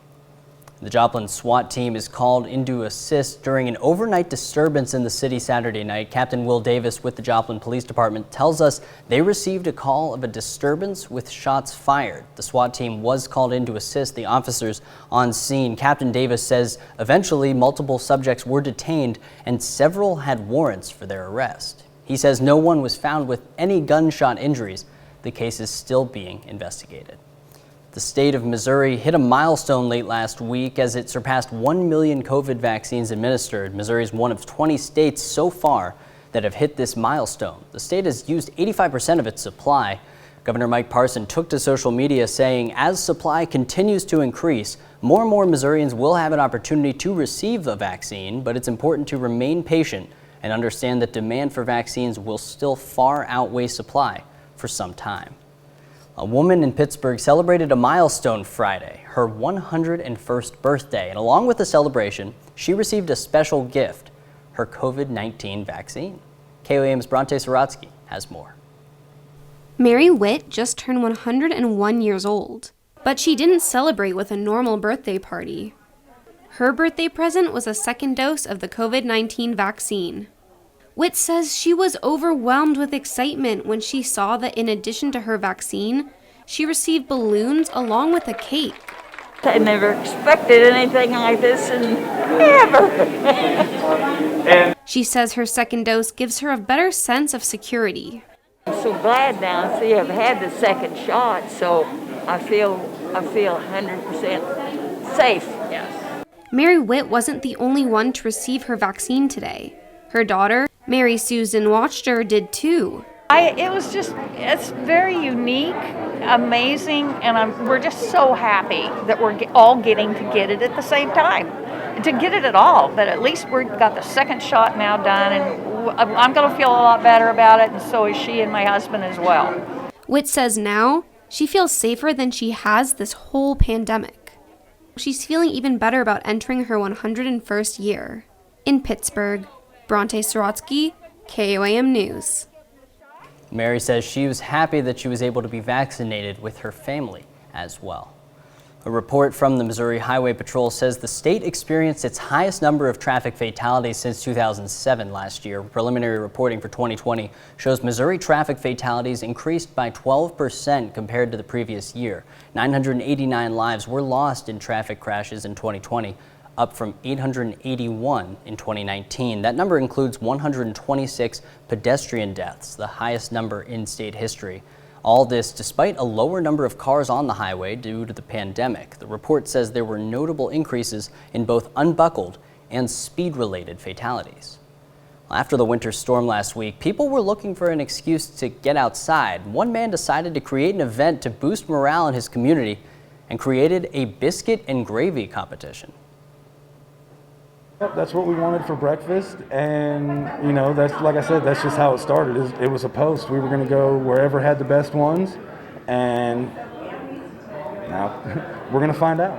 The Joplin SWAT team is called in to assist during an overnight disturbance in the city Saturday night. Captain Will Davis with the Joplin Police Department tells us they received a call of a disturbance with shots fired. The SWAT team was called in to assist the officers on scene. Captain Davis says eventually multiple subjects were detained and several had warrants for their arrest. He says no one was found with any gunshot injuries. The case is still being investigated. The state of Missouri hit a milestone late last week as it surpassed 1 million COVID vaccines administered. Missouri is one of 20 states so far that have hit this milestone. The state has used 85% of its supply. Governor Mike Parson took to social media saying, as supply continues to increase, more and more Missourians will have an opportunity to receive the vaccine, but it's important to remain patient and understand that demand for vaccines will still far outweigh supply for some time. A woman in Pittsburgh celebrated a milestone Friday, her 101st birthday, and along with the celebration, she received a special gift, her COVID-19 vaccine. KOAM's Bronte Saratsky has more. Mary Witt just turned 101 years old, but she didn't celebrate with a normal birthday party. Her birthday present was a second dose of the COVID-19 vaccine. Witt says she was overwhelmed with excitement when she saw that in addition to her vaccine, she received balloons along with a cake. I never expected anything like this, and never. She says her second dose gives her a better sense of security. I'm so glad now. See, I've had the second shot, so I feel 100% safe. Yes. Mary Witt wasn't the only one to receive her vaccine today. Her daughter, Mary Susan Watchter, did too. It's very unique. amazing, and we're just so happy that we're all getting to get it at the same time. To get it at all, but at least we've got the second shot now done, and I'm going to feel a lot better about it, and so is she and my husband as well. Whit says now she feels safer than she has this whole pandemic. She's feeling even better about entering her 101st year. In Pittsburgh, Bronte Sorotsky, KOAM News. Mary says she was happy that she was able to be vaccinated with her family as well. A report from the Missouri Highway Patrol says the state experienced its highest number of traffic fatalities since 2007 last year. Preliminary reporting for 2020 shows Missouri traffic fatalities increased by 12% compared to the previous year. 989 lives were lost in traffic crashes in 2020, up from 881 in 2019. That number includes 126 pedestrian deaths, the highest number in state history. All this despite a lower number of cars on the highway due to the pandemic. The report says there were notable increases in both unbuckled and speed-related fatalities. After the winter storm last week, people were looking for an excuse to get outside. One man decided to create an event to boost morale in his community and created a biscuit and gravy competition. That's what we wanted for breakfast, and that's, like I said, that's just how it started. It was a post. We were going to go wherever had the best ones, and now we're going to find out.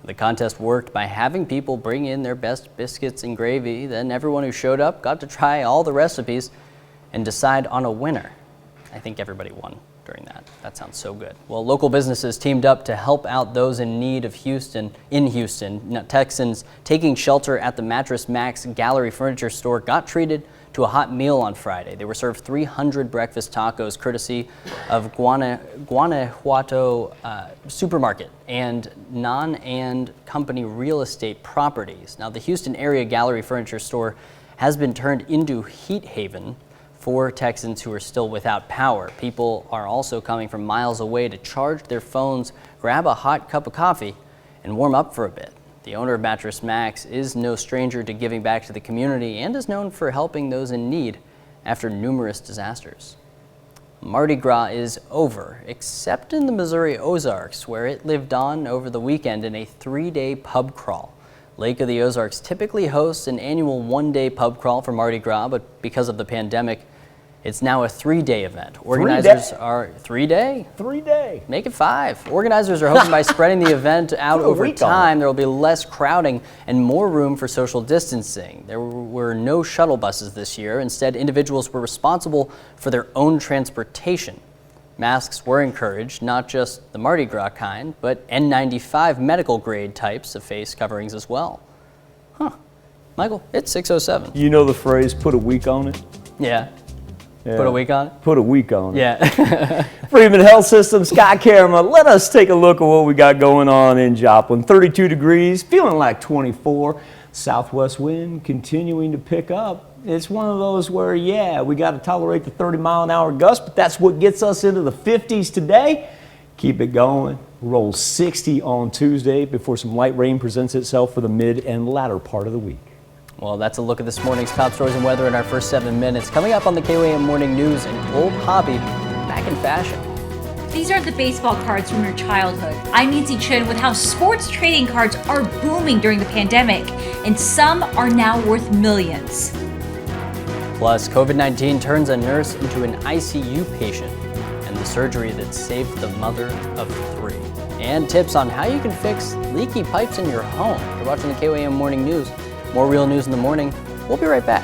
The contest worked by having people bring in their best biscuits and gravy. Then everyone who showed up got to try all the recipes and decide on a winner. I think everybody won during that. That sounds so good. Well, local businesses teamed up to help out those in need of Houston. Texans taking shelter at the Mattress Max Gallery Furniture Store got treated to a hot meal on Friday. They were served 300 breakfast tacos courtesy of Guanajuato Supermarket and Non and Company Real Estate Properties. Now, the Houston area Gallery Furniture Store has been turned into heat haven for Texans who are still without power. People are also coming from miles away to charge their phones, grab a hot cup of coffee, and warm up for a bit. The owner of Mattress Max is no stranger to giving back to the community and is known for helping those in need after numerous disasters. Mardi Gras is over, except in the Missouri Ozarks, where it lived on over the weekend in a 3-day pub crawl. Lake of the Ozarks typically hosts an annual 1-day pub crawl for Mardi Gras, but because of the pandemic, it's now a 3-day event. Organizers are 3-day? 3-day. Make it 5. Organizers are hoping by spreading the event out over time, there will be less crowding and more room for social distancing. There were no shuttle buses this year. Instead, individuals were responsible for their own transportation. Masks were encouraged, not just the Mardi Gras kind, but N95 medical grade types of face coverings as well. Michael, it's 6:07. You know the phrase, put a week on it? Yeah. Put a week on it? Put a week on it. Yeah. Freeman Health System, Sky Camera. Let us take a look at what we got going on in Joplin. 32 degrees, feeling like 24. Southwest wind continuing to pick up. It's one of those where, we got to tolerate the 30-mile-an-hour gust, but that's what gets us into the 50s today. Keep it going. Roll 60 on Tuesday before some light rain presents itself for the mid and latter part of the week. Well, that's a look at this morning's top stories and weather in our first 7 minutes. Coming up on the KOAM Morning News, an old hobby back in fashion. These are the baseball cards from your childhood. I'm Nancy Chen with how sports trading cards are booming during the pandemic, and some are now worth millions. Plus, COVID-19 turns a nurse into an ICU patient, and the surgery that saved the mother of 3. And tips on how you can fix leaky pipes in your home. You're watching the KOAM Morning News. More real news in the morning. We'll be right back.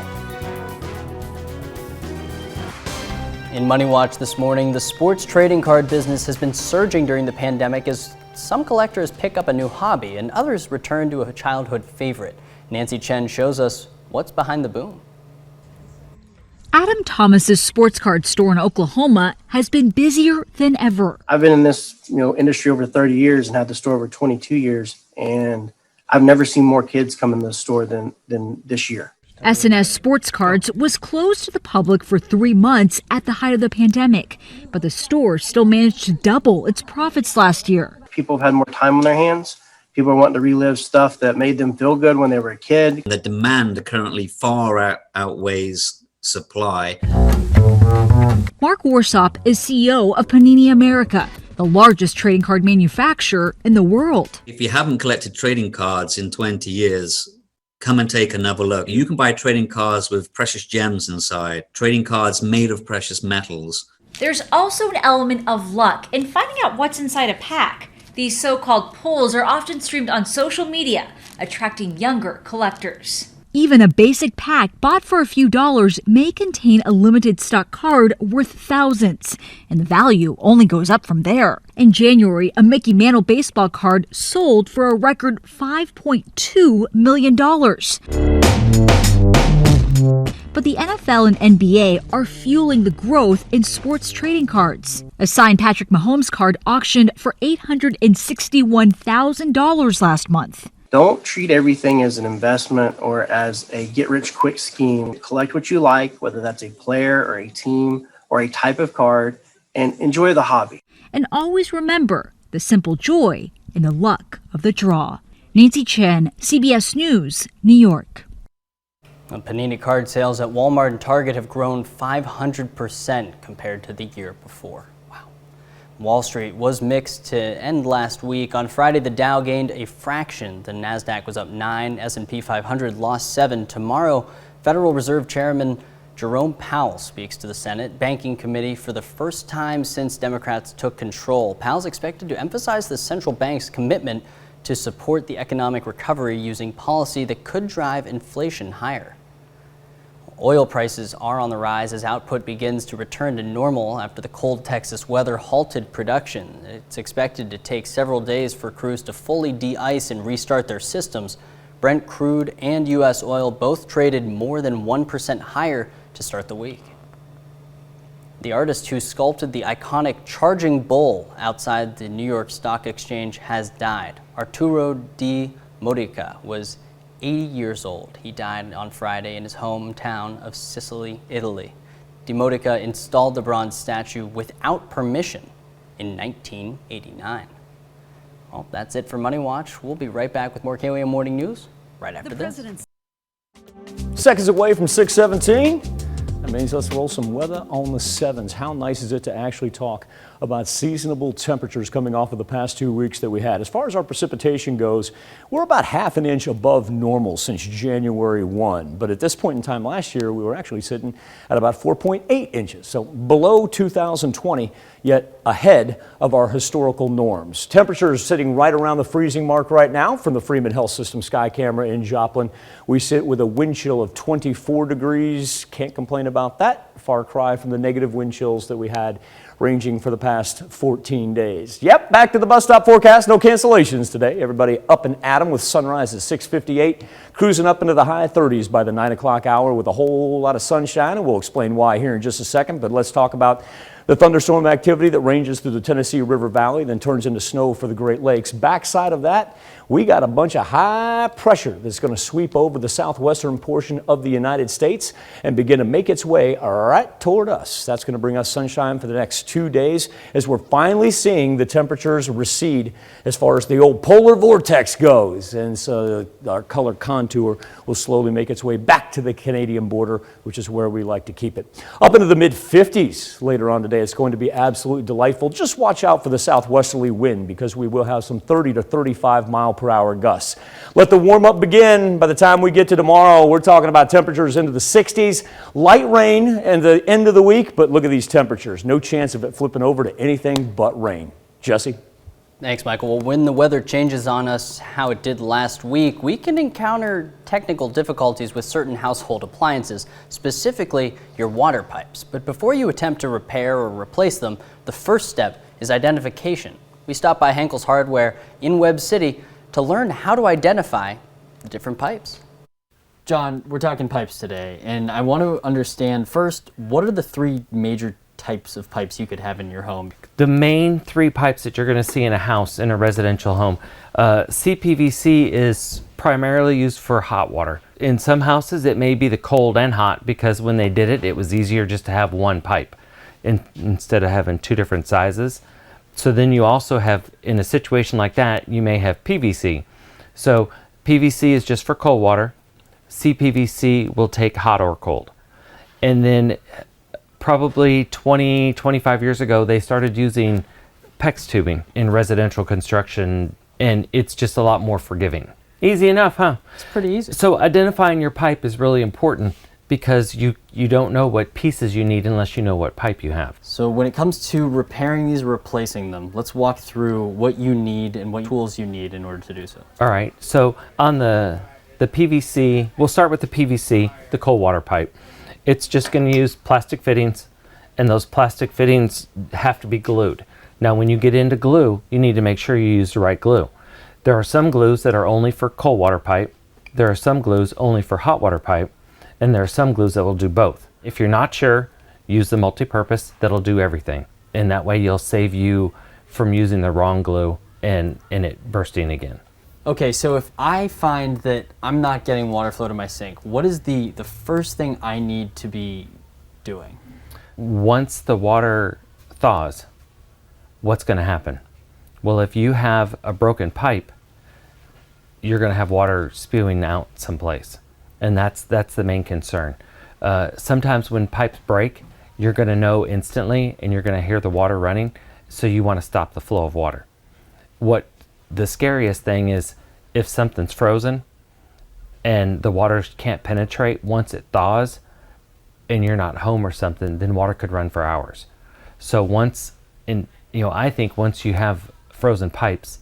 In Money Watch this morning, the sports trading card business has been surging during the pandemic as some collectors pick up a new hobby and others return to a childhood favorite. Nancy Chen shows us what's behind the boom. Adam Thomas's sports card store in Oklahoma has been busier than ever. I've been in this, industry over 30 years and had the store over 22 years, and I've never seen more kids come in the store than this year. S&S Sports Cards was closed to the public for 3 months at the height of the pandemic, but the store still managed to double its profits last year. People have had more time on their hands. People are wanting to relive stuff that made them feel good when they were a kid. The demand currently far outweighs supply. Mark Warsop is CEO of Panini America, the largest trading card manufacturer in the world. If you haven't collected trading cards in 20 years, come and take another look. You can buy trading cards with precious gems inside, trading cards made of precious metals. There's also an element of luck in finding out what's inside a pack. These so-called pulls are often streamed on social media, attracting younger collectors. Even a basic pack bought for a few dollars may contain a limited stock card worth thousands, and the value only goes up from there. In January, a Mickey Mantle baseball card sold for a record $5.2 million. But the NFL and NBA are fueling the growth in sports trading cards. A signed Patrick Mahomes card auctioned for $861,000 last month. Don't treat everything as an investment or as a get-rich-quick scheme. Collect what you like, whether that's a player or a team or a type of card, and enjoy the hobby. And always remember the simple joy in the luck of the draw. Nancy Chen, CBS News, New York. Panini card sales at Walmart and Target have grown 500% compared to the year before. Wow. Wall Street was mixed to end last week. On Friday, the Dow gained a fraction. The Nasdaq was up 9, S&P 500 lost 7. Tomorrow, Federal Reserve Chairman Jerome Powell speaks to the Senate Banking Committee for the first time since Democrats took control. Powell's expected to emphasize the central bank's commitment to support the economic recovery using policy that could drive inflation higher. Oil prices are on the rise as output begins to return to normal after the cold Texas weather halted production. It's expected to take several days for crews to fully de-ice and restart their systems. Brent crude and U.S. oil both traded more than 1% higher to start the week. The artist who sculpted the iconic charging bull outside the New York Stock Exchange has died. Arturo Di Modica was 80 years old. He died on Friday in his hometown of Sicily, Italy. Di Modica installed the bronze statue without permission in 1989. Well, that's it for Money Watch. We'll be right back with more KOAM Morning News right after this. Seconds away from 6:17. That means let's roll some weather on the 7s. How nice is it to actually talk about seasonable temperatures coming off of the past 2 weeks that we had? As far as our precipitation goes, we're about half an inch above normal since January 1. But at this point in time last year, we were actually sitting at about 4.8 inches. So below 2020, yet ahead of our historical norms. Temperatures sitting right around the freezing mark right now from the Freeman Health System sky camera in Joplin. We sit with a wind chill of 24 degrees. Can't complain about that. Far cry from the negative wind chills that we had ranging for the past 14 days. Yep, back to the bus stop forecast. No cancellations today. Everybody up and at 'em with sunrise at 6:58. Cruising up into the high 30s by the 9 o'clock hour with a whole lot of sunshine. And we'll explain why here in just a second. But let's talk about the thunderstorm activity that ranges through the Tennessee River Valley, then turns into snow for the Great Lakes. Backside of that, we got a bunch of high pressure that's going to sweep over the southwestern portion of the United States and begin to make its way right toward us. That's going to bring us sunshine for the next 2 days as we're finally seeing the temperatures recede as far as the old polar vortex goes. And so our color contour will slowly make its way back to the Canadian border, which is where we like to keep it. Up into the mid-50s later on today. It's going to be absolutely delightful. Just watch out for the southwesterly wind because we will have some 30 to 35 mile per hour gusts. Let the warm up begin. By the time we get to tomorrow, we're talking about temperatures into the 60s. Light rain at the end of the week, but look at these temperatures. No chance of it flipping over to anything but rain. Jesse? Thanks, Michael. Well, when the weather changes on us how it did last week, we can encounter technical difficulties with certain household appliances, specifically your water pipes. But before you attempt to repair or replace them, the first step is identification. We stopped by Henkel's Hardware in Webb City to learn how to identify the different pipes. John, we're talking pipes today, and I want to understand first, what are the three major types of pipes you could have in your home? The main three pipes that you're going to see in a house, in a residential home. CPVC is primarily used for hot water. In some houses it may be the cold and hot because when they did it, it was easier just to have one pipe instead of having two different sizes. So then you also have, in a situation like that, you may have PVC. So PVC is just for cold water. CPVC will take hot or cold. And then Probably 20, 25 years ago, they started using PEX tubing in residential construction, and it's just a lot more forgiving. Easy enough, huh? It's pretty easy. So identifying your pipe is really important because you don't know what pieces you need unless you know what pipe you have. So when it comes to repairing these, replacing them, let's walk through what you need and what tools you need in order to do so. All right, so on the PVC, we'll start with the PVC, the cold water pipe. It's just going to use plastic fittings, and those plastic fittings have to be glued. Now, when you get into glue, you need to make sure you use the right glue. There are some glues that are only for cold water pipe. There are some glues only for hot water pipe, and there are some glues that will do both. If you're not sure, use the multi-purpose. That'll do everything. And that way you'll save you from using the wrong glue and it bursting again. Okay, so if I find that I'm not getting water flow to my sink, what is the first thing I need to be doing? Once the water thaws, what's going to happen? Well, if you have a broken pipe, you're going to have water spewing out someplace. And that's the main concern. Sometimes when pipes break, you're going to know instantly and you're going to hear the water running, so you want to stop the flow of water. What the scariest thing is if something's frozen and the water can't penetrate. Once it thaws and you're not home or something, then water could run for hours. So I think once you have frozen pipes,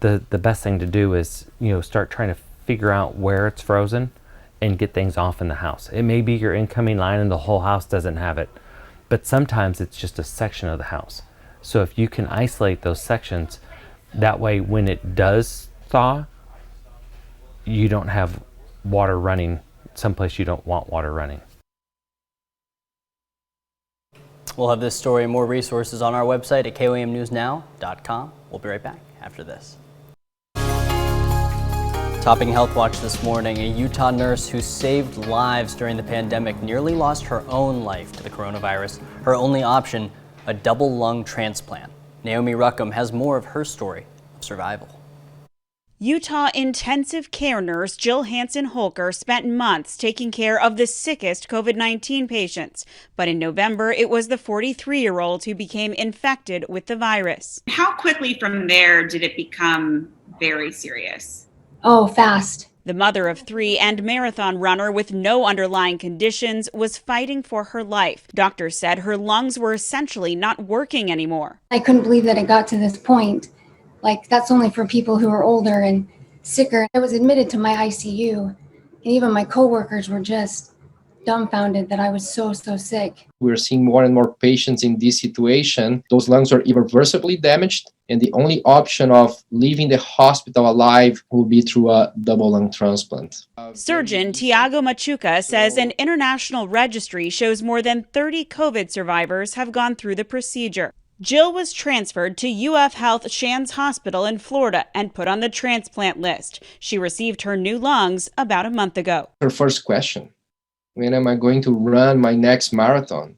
the best thing to do is, start trying to figure out where it's frozen and get things off in the house. It may be your incoming line and the whole house doesn't have it, but sometimes it's just a section of the house. So if you can isolate those sections, that way when it does thaw, you don't have water running someplace you don't want water running. We'll have this story and more resources on our website at KOAMnewsnow.com. We'll be right back after this. Topping Health Watch this morning, a Utah nurse who saved lives during the pandemic nearly lost her own life to the coronavirus. Her only option, a double lung transplant. Naomi Ruckham has more of her story of survival. Utah intensive care nurse Jill Hansen-Holker spent months taking care of the sickest COVID-19 patients. But in November, it was the 43-year-old who became infected with the virus. How quickly from there did it become very serious? Oh, fast. The mother of 3 and marathon runner with no underlying conditions was fighting for her life. Doctors said her lungs were essentially not working anymore. I couldn't believe that it got to this point. Like, that's only for people who are older and sicker. I was admitted to my ICU, and even my coworkers were just dumbfounded that I was so sick. We're seeing more and more patients in this situation. Those lungs are irreversibly damaged, and the only option of leaving the hospital alive will be through a double lung transplant. Surgeon Tiago Machuca says an international registry shows more than 30 COVID survivors have gone through the procedure. Jill was transferred to UF Health Shands Hospital in Florida and put on the transplant list. She received her new lungs about a month ago. Her first question, when am I going to run my next marathon?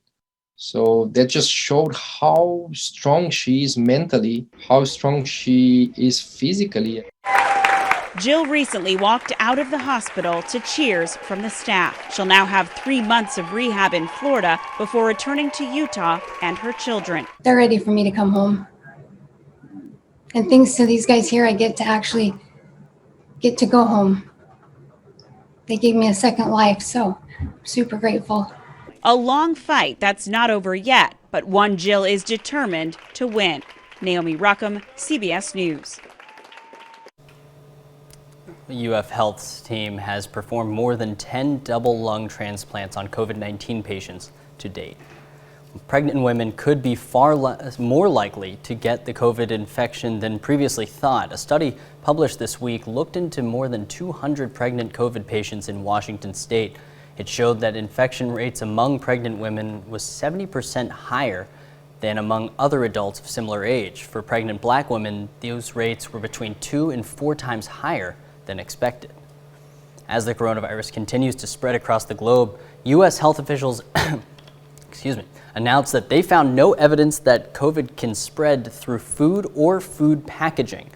So that just showed how strong she is mentally, how strong she is physically. Jill recently walked out of the hospital to cheers from the staff. She'll now have 3 months of rehab in Florida before returning to Utah and her children. They're ready for me to come home. And thanks to these guys here, I get to go home. They gave me a second life, so I'm super grateful. A long fight that's not over yet, but one Jill is determined to win. Naomi Ruckham, CBS News. UF Health's team has performed more than 10 double lung transplants on COVID-19 patients to date. Pregnant women could be more likely to get the COVID infection than previously thought. A study published this week looked into more than 200 pregnant COVID patients in Washington state. It showed that infection rates among pregnant women was 70% higher than among other adults of similar age. For pregnant black women, those rates were between 2 and 4 times higher than expected. As the coronavirus continues to spread across the globe, U.S. health officials announced that they found no evidence that COVID can spread through food or food packaging.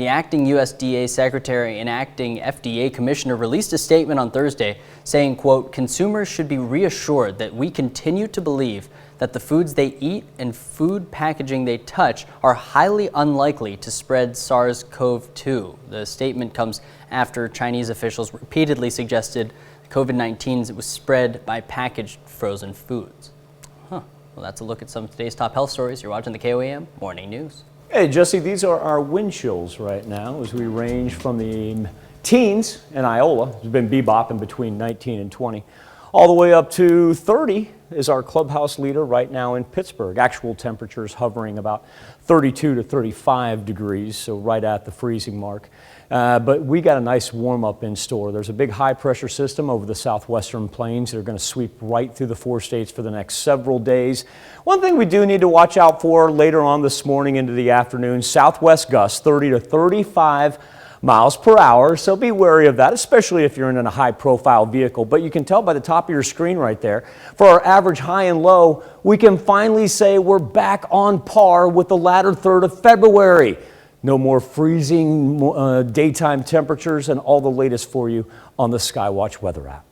The acting USDA secretary and acting FDA commissioner released a statement on Thursday saying, quote, consumers should be reassured that we continue to believe that the foods they eat and food packaging they touch are highly unlikely to spread SARS-CoV-2. The statement comes after Chinese officials repeatedly suggested COVID-19 was spread by packaged frozen foods. Well, that's a look at some of today's top health stories. You're watching the KOAM Morning News. Hey, Jesse, these are our wind chills right now as we range from the teens in Iola. It's been bebopping between 19 and 20. All the way up to 30 is our clubhouse leader right now in Pittsburgh. Actual temperatures hovering about 32 to 35 degrees, so right at the freezing mark. But we got a nice warm up in store. There's a big high pressure system over the southwestern plains that are going to sweep right through the 4 states for the next several days. One thing we do need to watch out for later on this morning into the afternoon, southwest gusts 30 to 35 miles per hour, so be wary of that, especially if you're in a high-profile vehicle. But you can tell by the top of your screen right there, for our average high and low, we can finally say we're back on par with the latter third of February. No more freezing daytime temperatures, and all the latest for you on the Skywatch weather app.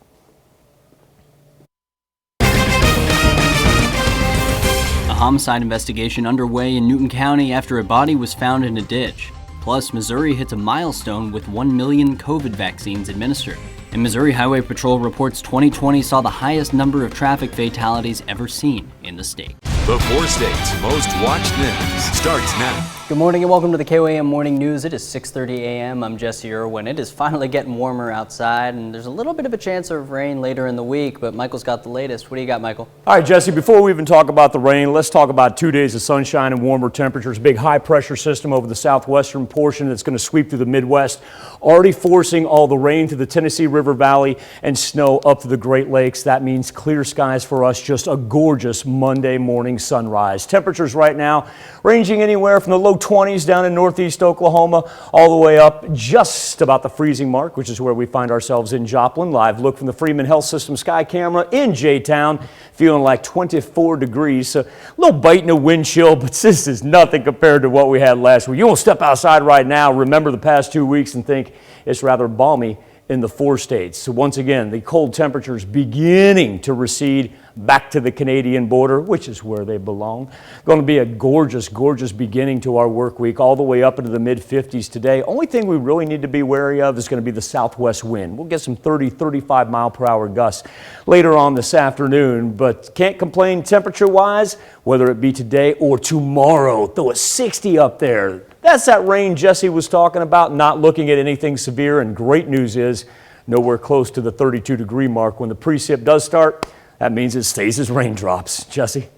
A homicide investigation underway in Newton County after a body was found in a ditch. Plus, Missouri hits a milestone with 1 million COVID vaccines administered. And Missouri Highway Patrol reports 2020 saw the highest number of traffic fatalities ever seen in the state. The 4 states' most watched news starts now. Good morning and welcome to the KOAM Morning News. It is 6:30 a.m. I'm Jesse Irwin. It is finally getting warmer outside, and there's a little bit of a chance of rain later in the week, but Michael's got the latest. What do you got, Michael? All right, Jesse, before we even talk about the rain, let's talk about 2 days of sunshine and warmer temperatures. Big high pressure system over the southwestern portion that's going to sweep through the Midwest, already forcing all the rain to the Tennessee River Valley and snow up to the Great Lakes. That means clear skies for us, just a gorgeous Monday morning sunrise. Temperatures right now ranging anywhere from the low 20s down in northeast Oklahoma all the way up just about the freezing mark, which is where we find ourselves in Joplin. Live look from the Freeman Health System sky camera in J-Town, feeling like 24 degrees. So a little bite in a wind chill, but this is nothing compared to what we had last week. You won't step outside right now, remember the past 2 weeks, and think it's rather balmy in the 4 states. So once again, the cold temperatures beginning to recede back to the Canadian border, which is where they belong. Going to be a gorgeous, gorgeous beginning to our work week, all the way up into the mid-50s today. Only thing we really need to be wary of is going to be the southwest wind. We'll get some 30, 35 mile per hour gusts later on this afternoon, but can't complain temperature-wise, whether it be today or tomorrow. Throw a 60 up there. That's that rain Jesse was talking about, not looking at anything severe, and great news is nowhere close to the 32-degree mark. When the precip does start, that means it stays as raindrops. Jesse?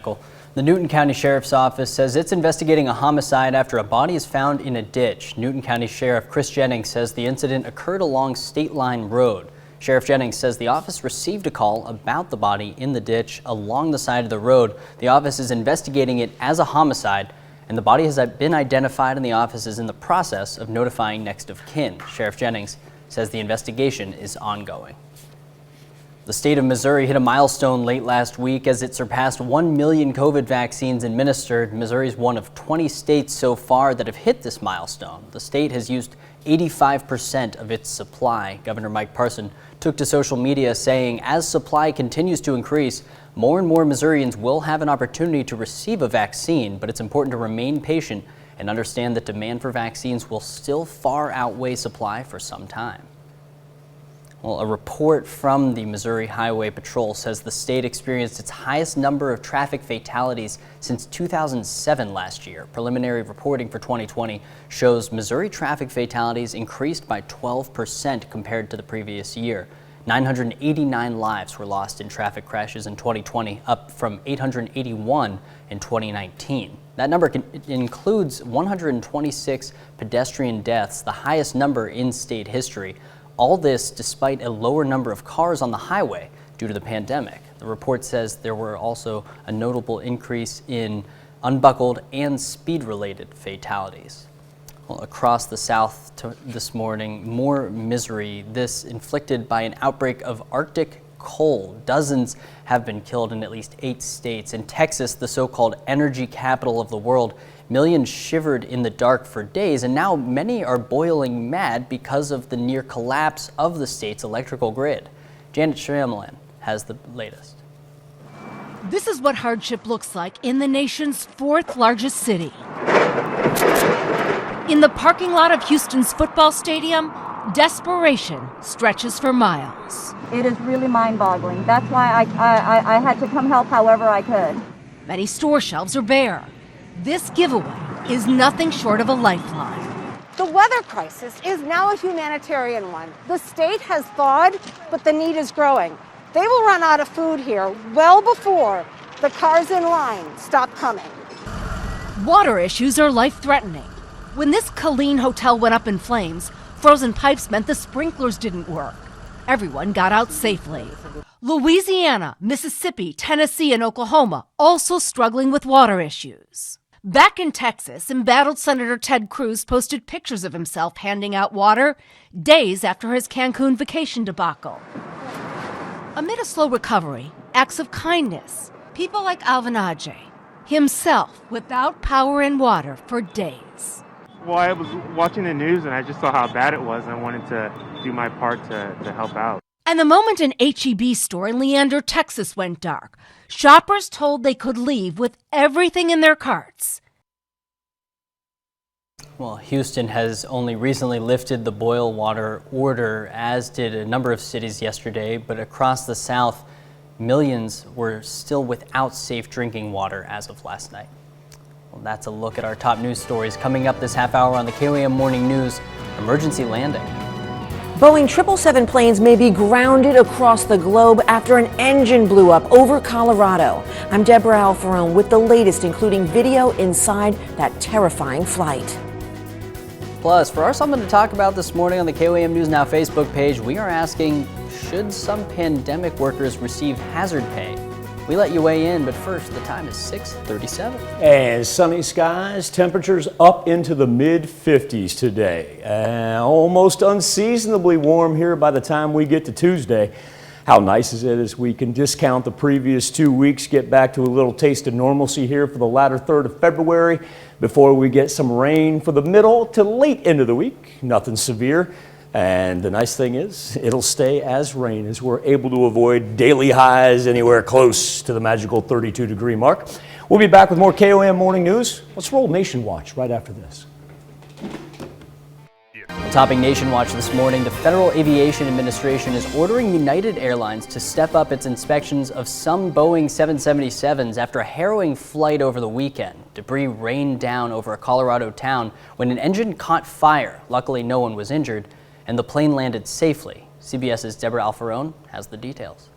Cool. The Newton County Sheriff's Office says it's investigating a homicide after a body is found in a ditch. Newton County Sheriff Chris Jennings says the incident occurred along State Line Road. Sheriff Jennings says the office received a call about the body in the ditch along the side of the road. The office is investigating it as a homicide, and the body has been identified, and the office is in the process of notifying next of kin. Sheriff Jennings says the investigation is ongoing. The state of Missouri hit a milestone late last week as it surpassed 1 million COVID vaccines administered. Missouri is one of 20 states so far that have hit this milestone. The state has used 85% of its supply. Governor Mike Parson took to social media saying, as supply continues to increase, more and more Missourians will have an opportunity to receive a vaccine, but it's important to remain patient and understand that demand for vaccines will still far outweigh supply for some time. Well, a report from the Missouri Highway Patrol says the state experienced its highest number of traffic fatalities since 2007 last year. Preliminary reporting for 2020 shows Missouri traffic fatalities increased by 12% compared to the previous year. 989 lives were lost in traffic crashes in 2020, up from 881 in 2019. That number includes 126 pedestrian deaths, the highest number in state history. All this despite a lower number of cars on the highway due to the pandemic. The report says there were also a notable increase in unbuckled and speed-related fatalities. Well, across the South this morning, more misery, this inflicted by an outbreak of Arctic coal. Dozens have been killed in at least 8 states. In Texas, the so-called energy capital of the world, millions shivered in the dark for days, and now many are boiling mad because of the near collapse of the state's electrical grid. Janet Shyamalan has the latest. This is what hardship looks like in the nation's 4th largest city. In the parking lot of Houston's football stadium, desperation stretches for miles. It is really mind-boggling. That's why I had to come help however I could. Many store shelves are bare. This giveaway is nothing short of a lifeline. The weather crisis is now a humanitarian one. The state has thawed, but the need is growing. They will run out of food here well before the cars in line stop coming. Water issues are life-threatening. When this Colleen hotel went up in flames, frozen pipes meant the sprinklers didn't work. Everyone got out safely. Louisiana, Mississippi, Tennessee, and Oklahoma also struggling with water issues. Back in Texas, embattled Senator Ted Cruz posted pictures of himself handing out water days after his Cancun vacation debacle. Amid a slow recovery, acts of kindness, people like Alvin himself without power and water for days. Well, I was watching the news and I just saw how bad it was and I wanted to do my part to help out. And the moment an H-E-B store in Leander, Texas went dark, shoppers told they could leave with everything in their carts. Well, Houston has only recently lifted the boil water order, as did a number of cities yesterday, but across the South, millions were still without safe drinking water as of last night. Well, that's a look at our top news stories. Coming up this half hour on the KOAM Morning News, emergency landing. Boeing 777 planes may be grounded across the globe after an engine blew up over Colorado. I'm Deborah Alfarone with the latest, including video inside that terrifying flight. Plus, for our something to talk about this morning on the KOAM News Now Facebook page, we are asking, should some pandemic workers receive hazard pay? We let you weigh in, but first, the time is 6:37. And sunny skies, temperatures up into the mid-50s today. Almost unseasonably warm here by the time we get to Tuesday. How nice is it as we can discount the previous 2 weeks, get back to a little taste of normalcy here for the latter third of February before we get some rain for the middle to late end of the week. Nothing severe. And the nice thing is, it'll stay as rain as we're able to avoid daily highs anywhere close to the magical 32-degree mark. We'll be back with more KOAM Morning News. Let's roll Nation Watch right after this. Topping Nation Watch this morning, the Federal Aviation Administration is ordering United Airlines to step up its inspections of some Boeing 777s after a harrowing flight over the weekend. Debris rained down over a Colorado town when an engine caught fire. Luckily, no one was injured, and the plane landed safely. CBS's Deborah Alfarone has the details.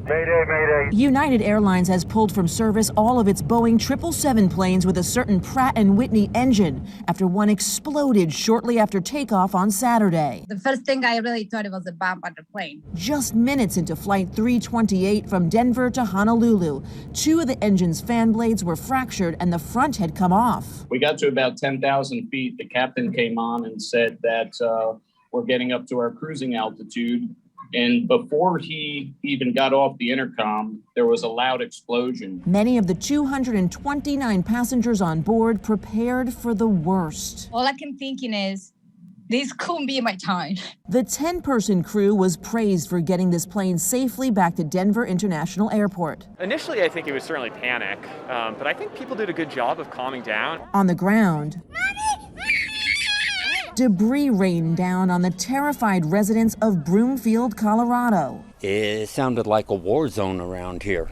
Mayday, mayday. United Airlines has pulled from service all of its Boeing 777 planes with a certain Pratt & Whitney engine after one exploded shortly after takeoff on Saturday. The first thing I really thought it was a bomb on the plane. Just minutes into Flight 328 from Denver to Honolulu, 2 of the engine's fan blades were fractured and the front had come off. We got to about 10,000 feet. The captain came on and said that we're getting up to our cruising altitude. And before he even got off the intercom, there was a loud explosion. Many of the 229 passengers on board prepared for the worst. All I can thinking is, this couldn't be my time. The 10-person crew was praised for getting this plane safely back to Denver International Airport. Initially, I think it was certainly panic, but I think people did a good job of calming down. On the ground, debris rained down on the terrified residents of Broomfield, Colorado. It sounded like a war zone around here.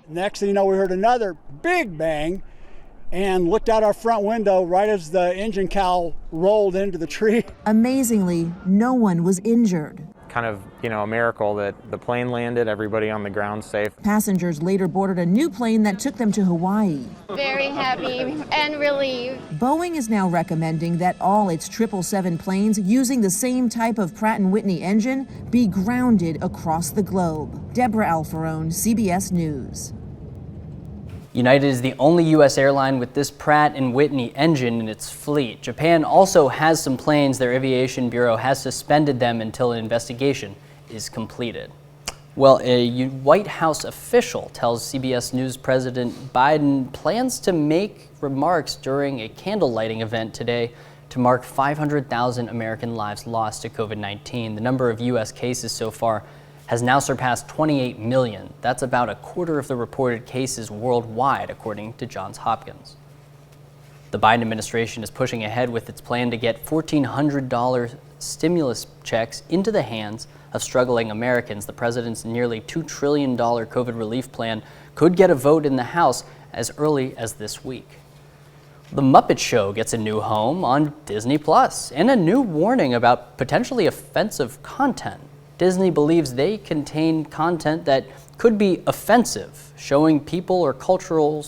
Next thing you know, we heard another big bang and looked out our front window right as the engine cowl rolled into the tree. Amazingly, no one was injured. Kind of, a miracle that the plane landed, everybody on the ground safe. Passengers later boarded a new plane that took them to Hawaii. Very happy and relieved. Boeing is now recommending that all its 777 planes using the same type of Pratt & Whitney engine be grounded across the globe. Deborah Alfarone, CBS News. United is the only U.S. airline with this Pratt & Whitney engine in its fleet. Japan also has some planes. Their aviation bureau has suspended them until an investigation is completed. Well, a White House official tells CBS News President Biden plans to make remarks during a candle lighting event today to mark 500,000 American lives lost to COVID-19. The number of U.S. cases so far has now surpassed 28 million. That's about a quarter of the reported cases worldwide, according to Johns Hopkins. The Biden administration is pushing ahead with its plan to get $1,400 stimulus checks into the hands of struggling Americans. The president's nearly $2 trillion COVID relief plan could get a vote in the House as early as this week. The Muppet Show gets a new home on Disney Plus and a new warning about potentially offensive content. Disney believes they contain content that could be offensive, showing people or cultural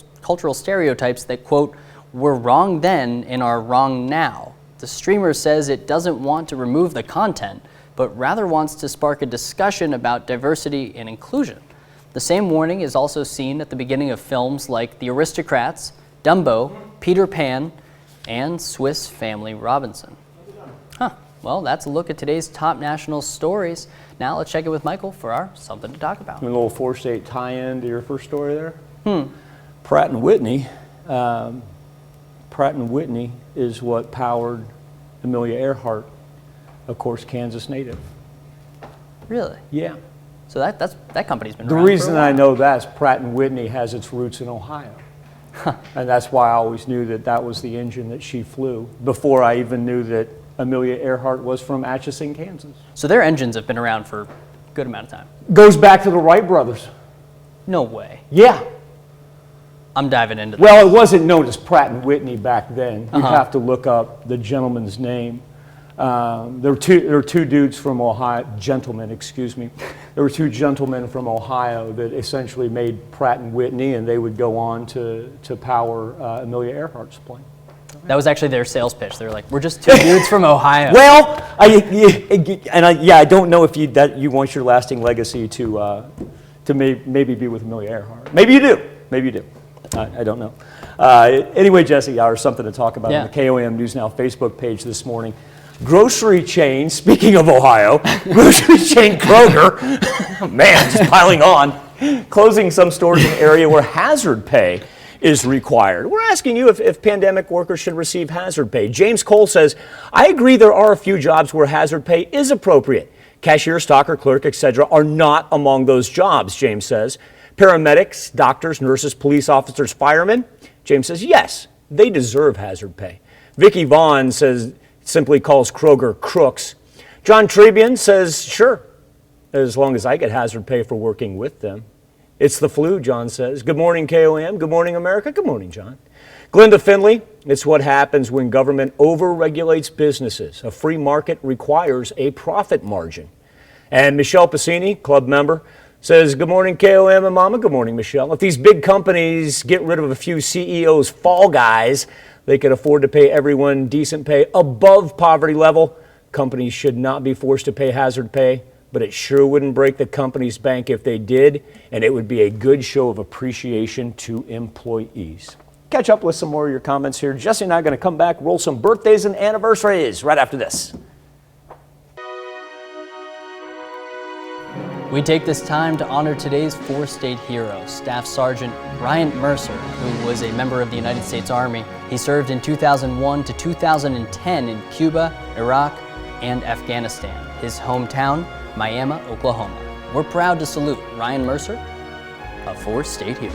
stereotypes that, quote, were wrong then and are wrong now. The streamer says it doesn't want to remove the content, but rather wants to spark a discussion about diversity and inclusion. The same warning is also seen at the beginning of films like The Aristocrats, Dumbo, Peter Pan, and Swiss Family Robinson. Well, that's a look at today's top national stories. Now let's check in with Michael for our Something to Talk About. A little four-state tie-in to your first story there. Pratt & Whitney. Pratt & Whitney is what powered Amelia Earhart, of course, Kansas native. Really? Yeah. So that company's been around. The reason I know that is Pratt & Whitney has its roots in Ohio. And that's why I always knew that that was the engine that she flew, before I even knew that Amelia Earhart was from Atchison, Kansas. So their engines have been around for a good amount of time. Goes back to the Wright brothers. No way. Yeah. I'm diving into that. Well, it wasn't known as Pratt & Whitney back then. You'd have to look up the gentleman's name. There were two dudes from Ohio, gentlemen, excuse me. There were two gentlemen from Ohio that essentially made Pratt & Whitney, and they would go on to power Amelia Earhart's plane. That was actually their sales pitch. They were like, "We're just two dudes from Ohio." Well, I don't know if you want your lasting legacy to maybe be with Amelia Earhart. Maybe you do. Maybe you do. I don't know. Anyway, Jesse, or something to talk about on the KOM News Now Facebook page this morning. Grocery chain, speaking of Ohio, grocery chain Kroger, man, just piling on, closing some stores in an area where hazard pay is required. We're asking you if pandemic workers should receive hazard pay. James Cole says, I agree there are a few jobs where hazard pay is appropriate. Cashier, stocker, clerk, etc. are not among those jobs, James says. Paramedics, doctors, nurses, police officers, firemen, James says, yes, they deserve hazard pay. Vicky Vaughn simply calls Kroger crooks. John Trebian says, sure, as long as I get hazard pay for working with them. It's the flu, John says. Good morning, KOM. Good morning, America. Good morning, John. Glenda Finley, it's what happens when government over-regulates businesses. A free market requires a profit margin. And Michelle Pacini, club member, says, good morning, KOM and Mama. Good morning, Michelle. If these big companies get rid of a few CEOs' fall guys, they could afford to pay everyone decent pay above poverty level. Companies should not be forced to pay hazard pay, but it sure wouldn't break the company's bank if they did, and it would be a good show of appreciation to employees. Catch up with some more of your comments here. Jesse and I are going to come back, roll some birthdays and anniversaries right after this. We take this time to honor today's four-state heroes. Staff Sergeant Bryant Mercer, who was a member of the United States Army. He served in 2001 to 2010 in Cuba, Iraq, and Afghanistan. His hometown, Miami, Oklahoma. We're proud to salute Ryan Mercer, a four-state hero.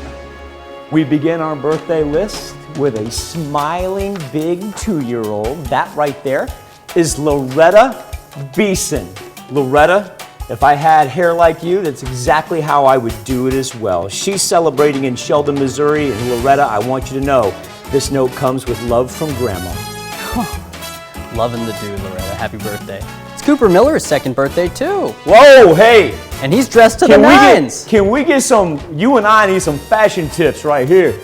We begin our birthday list with a smiling big 2-year-old. That right there is Loretta Beeson. Loretta, if I had hair like you, that's exactly how I would do it as well. She's celebrating in Sheldon, Missouri, and Loretta, I want you to know, this note comes with love from Grandma. Loving the dude, Loretta. Happy birthday. It's Cooper Miller's second birthday, too. Whoa, hey! And he's dressed to the nines. Can we get some, you and I need some fashion tips right here.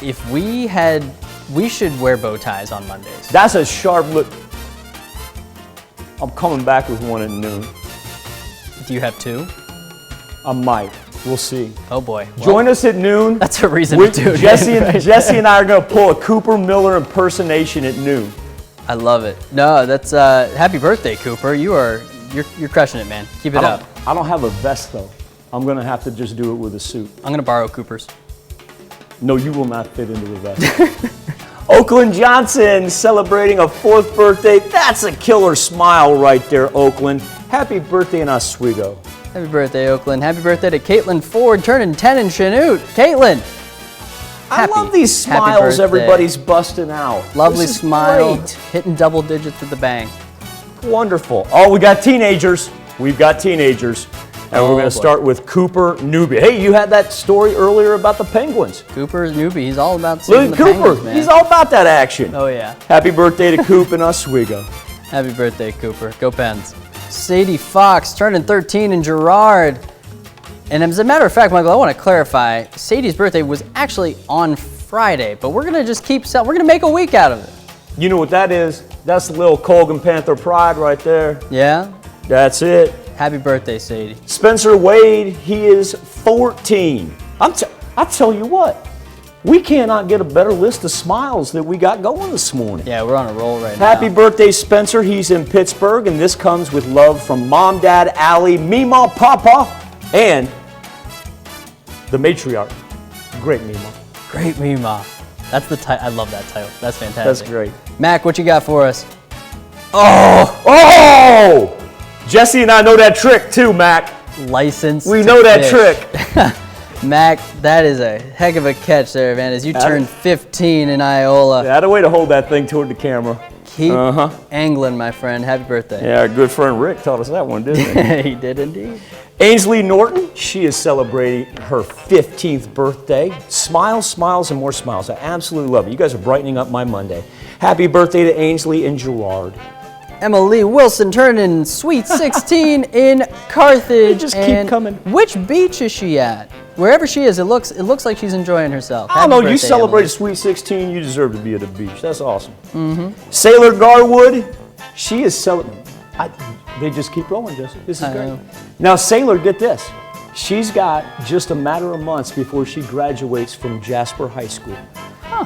If we should wear bow ties on Mondays. That's a sharp look. I'm coming back with one at noon. Do you have two? I might. We'll see. Oh boy. Well, join us at noon. That's a reason to do it. Jesse and I are going to pull a Cooper Miller impersonation at noon. I love it. No, that's happy birthday, Cooper. You're crushing it, man. Keep it up. I don't have a vest though. I'm going to have to just do it with a suit. I'm going to borrow Cooper's. No, you will not fit into a vest. Oakland Johnson celebrating a 4th birthday. That's a killer smile right there, Oakland. Happy birthday in Oswego. Happy birthday, Oakland. Happy birthday to Caitlin Ford, turning 10 in Chanute. Caitlin! I love these smiles everybody's busting out. Lovely This is smile, great. hitting double digits at the bank. Wonderful. Oh, we got teenagers. We've got teenagers. And we're going to start with Cooper Newby. Hey, you had that story earlier about the Penguins. Cooper Newby, he's all about seeing the Cooper, Penguins, man. he's all about that action. Oh, yeah. Happy birthday to Coop in Oswego. Happy birthday, Cooper. Go Pens. Sadie Fox, turning 13 in Girard. And as a matter of fact, Michael, I want to clarify, Sadie's birthday was actually on Friday, but we're going to just we're going to make a week out of it. You know what that is? That's the little Colgan Panther pride right there. Yeah? That's it. Happy birthday, Sadie. Spencer Wade, he is 14. I tell you what, we cannot get a better list of smiles that we got going this morning. Yeah, we're on a roll right now. Happy birthday, Spencer. He's in Pittsburgh, and this comes with love from Mom, Dad, Allie, Mima, Papa, and the matriarch. Great Mima. Great Mima. That's the title. I love that title. That's fantastic. That's great. Mac, what you got for us? Oh! Jesse and I know that trick too, Mac. License. We know that trick. Mac, that is a heck of a catch there, man, as you turned 15 in Iola. Yeah, I had a way to hold that thing toward the camera. Keep angling, my friend. Happy birthday. Yeah, our good friend Rick taught us that one, didn't he? He did indeed. Ainsley Norton, she is celebrating her 15th birthday. Smiles, smiles, and more smiles. I absolutely love it. You guys are brightening up my Monday. Happy birthday to Ainsley and Gerard. Emily Wilson turning sweet 16 in Carthage. Just keep coming. Which beach is she at? Wherever she is, it looks like she's enjoying herself. I don't know, Happy you birthday, celebrated Emily. Sweet 16, you deserve to be at the beach. That's awesome. Sailor Garwood, she is celebrating. They just keep rolling, Jesse. This is great. Now, Sailor, get this. She's got just a matter of months before she graduates from Jasper High School.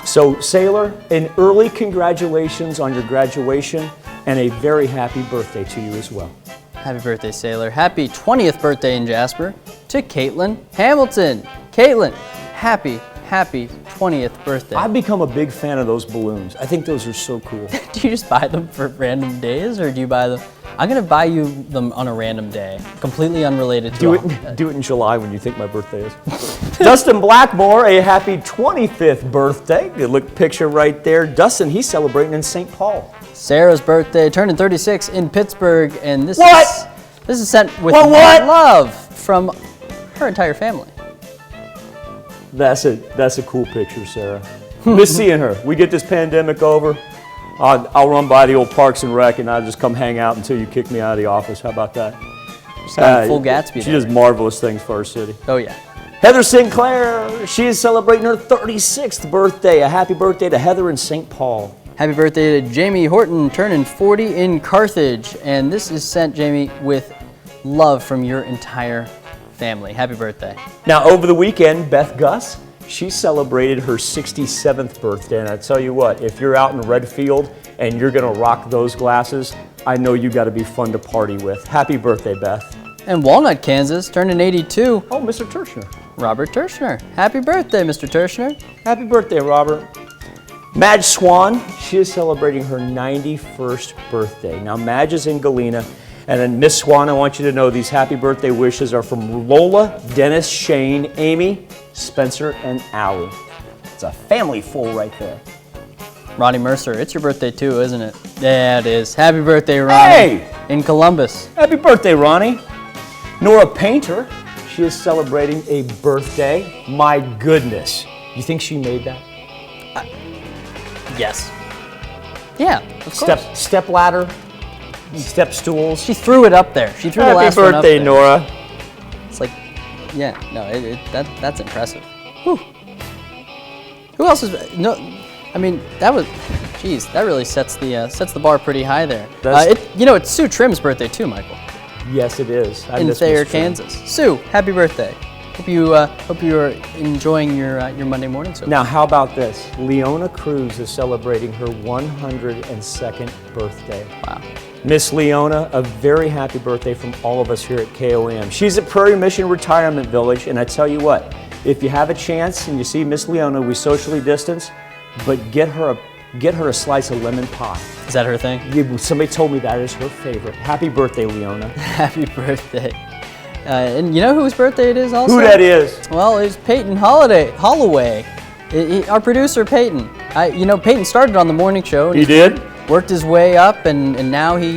So, Sailor, an early congratulations on your graduation and a very happy birthday to you as well. Happy birthday, Sailor. Happy 20th birthday in Jasper to Caitlin Hamilton. Caitlin, happy 20th birthday. I've become a big fan of those balloons. I think those are so cool. Do you just buy them for random days, or do you buy them? I'm going to buy you them on a random day, completely unrelated to Do it in July when you think my birthday is. Dustin Blackmore, a happy 25th birthday. Good look picture right there. Dustin, he's celebrating in St. Paul. Sarah's birthday, turning 36 in Pittsburgh, and this is sent with love from her entire family. That's a cool picture, Sarah. Miss seeing her. We get this pandemic over, I'll run by the old Parks and Rec, and I'll just come hang out until you kick me out of the office. How about that? Full Gatsby. She does marvelous things for our city. Oh yeah. Heather Sinclair, she is celebrating her 36th birthday. A happy birthday to Heather in St. Paul. Happy birthday to Jamie Horton, turning 40 in Carthage. And this is sent, Jamie, with love from your entire family. Happy birthday. Now, over the weekend, Beth Gus, she celebrated her 67th birthday. And I tell you what, if you're out in Redfield and you're going to rock those glasses, I know you got to be fun to party with. Happy birthday, Beth. And Walnut, Kansas, turning 82. Oh, Mr. Tershner. Robert Tershner. Happy birthday, Mr. Tershner. Happy birthday, Robert. Madge Swan, she is celebrating her 91st birthday. Now, Madge is in Galena, and then Miss Swan, I want you to know these happy birthday wishes are from Lola, Dennis, Shane, Amy, Spencer, and Allie. It's a family full right there. Ronnie Mercer, it's your birthday too, isn't it? Yeah, it is. Happy birthday, Ronnie. Hey! In Columbus. Happy birthday, Ronnie. Nora Painter, she is celebrating a birthday. My goodness. You think she made that? Yes. Yeah, of course. Step ladder, step stools. She threw it up there. She threw the last one up there. Happy birthday, Nora. It's like, yeah, no, that's impressive. Whew. Who else is, no, I mean, that was, geez, that really sets the bar pretty high there. It's Sue Trim's birthday too, Michael. Yes, it is. In Thayer, Kansas. Sue, happy birthday. Hope you are enjoying your Monday morning. So now, how about this? Leona Cruz is celebrating her 102nd birthday. Wow. Miss Leona, a very happy birthday from all of us here at KOM. She's at Prairie Mission Retirement Village, and I tell you what, if you have a chance and you see Miss Leona, we socially distance, but get her a slice of lemon pie. Is that her thing? Yeah, somebody told me that is her favorite. Happy birthday, Leona. Happy birthday. And you know whose birthday it is also? Who that is? Well, it's Peyton Holloway. Our producer, Peyton. Peyton started on the morning show. He did? Worked his way up, and now he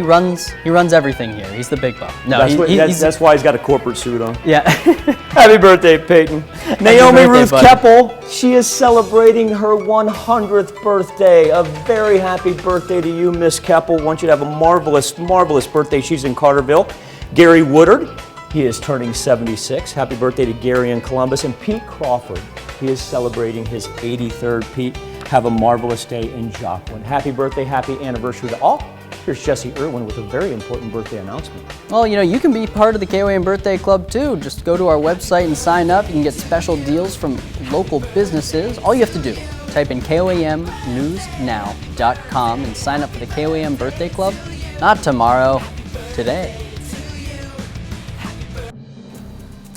runs everything here. He's the big buck. No, that's why he's got a corporate suit on. Yeah. Happy birthday, Peyton. Naomi Ruth buddy. Keppel, she is celebrating her 100th birthday. A very happy birthday to you, Miss Keppel. Want you to have a marvelous, marvelous birthday. She's in Carterville. Gary Woodard, he is turning 76. Happy birthday to Gary in Columbus. And Pete Crawford, he is celebrating his 83rd. Pete, have a marvelous day in Joplin. Happy birthday, happy anniversary to all. Here's Jesse Irwin with a very important birthday announcement. Well, you can be part of the KOAM Birthday Club too. Just go to our website and sign up. You can get special deals from local businesses. All you have to do, type in KOAMnewsnow.com and sign up for the KOAM Birthday Club. Not tomorrow, today.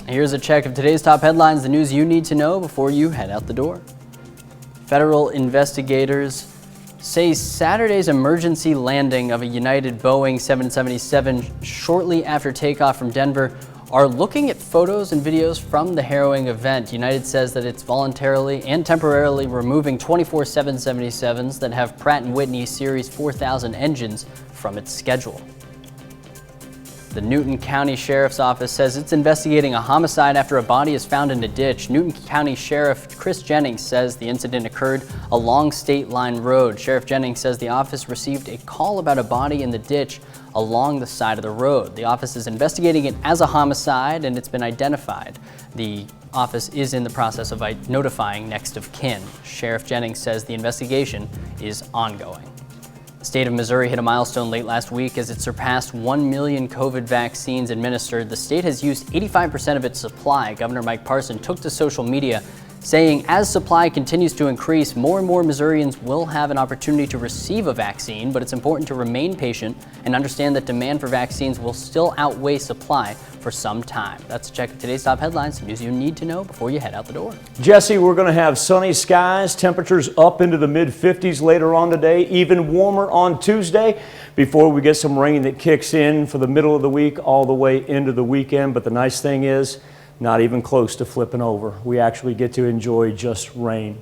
Here's a check of today's top headlines, the news you need to know before you head out the door. Federal investigators say Saturday's emergency landing of a United Boeing 777 shortly after takeoff from Denver are looking at photos and videos from the harrowing event. United says that it's voluntarily and temporarily removing 24 777s that have Pratt & Whitney Series 4000 engines from its schedule. The Newton County Sheriff's Office says it's investigating a homicide after a body is found in a ditch. Newton County Sheriff Chris Jennings says the incident occurred along State Line Road. Sheriff Jennings says the office received a call about a body in the ditch along the side of the road. The office is investigating it as a homicide and it's been identified. The office is in the process of notifying next of kin. Sheriff Jennings says the investigation is ongoing. The state of Missouri hit a milestone late last week as it surpassed 1 million COVID vaccines administered. The state has used 85% of its supply. Governor Mike Parson took to social media saying as supply continues to increase, more and more Missourians will have an opportunity to receive a vaccine, but it's important to remain patient and understand that demand for vaccines will still outweigh supply for some time. That's a check of today's top headlines, news you need to know before you head out the door. Jesse, we're going to have sunny skies, temperatures up into the mid-50s later on today, even warmer on Tuesday before we get some rain that kicks in for the middle of the week all the way into the weekend. But the nice thing is, not even close to flipping over. We actually get to enjoy just rain.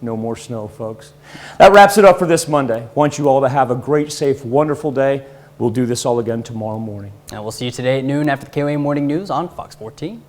No more snow, folks. That wraps it up for this Monday. Want you all to have a great, safe, wonderful day. We'll do this all again tomorrow morning. And we'll see you today at noon after the KOAM Morning News on Fox 14.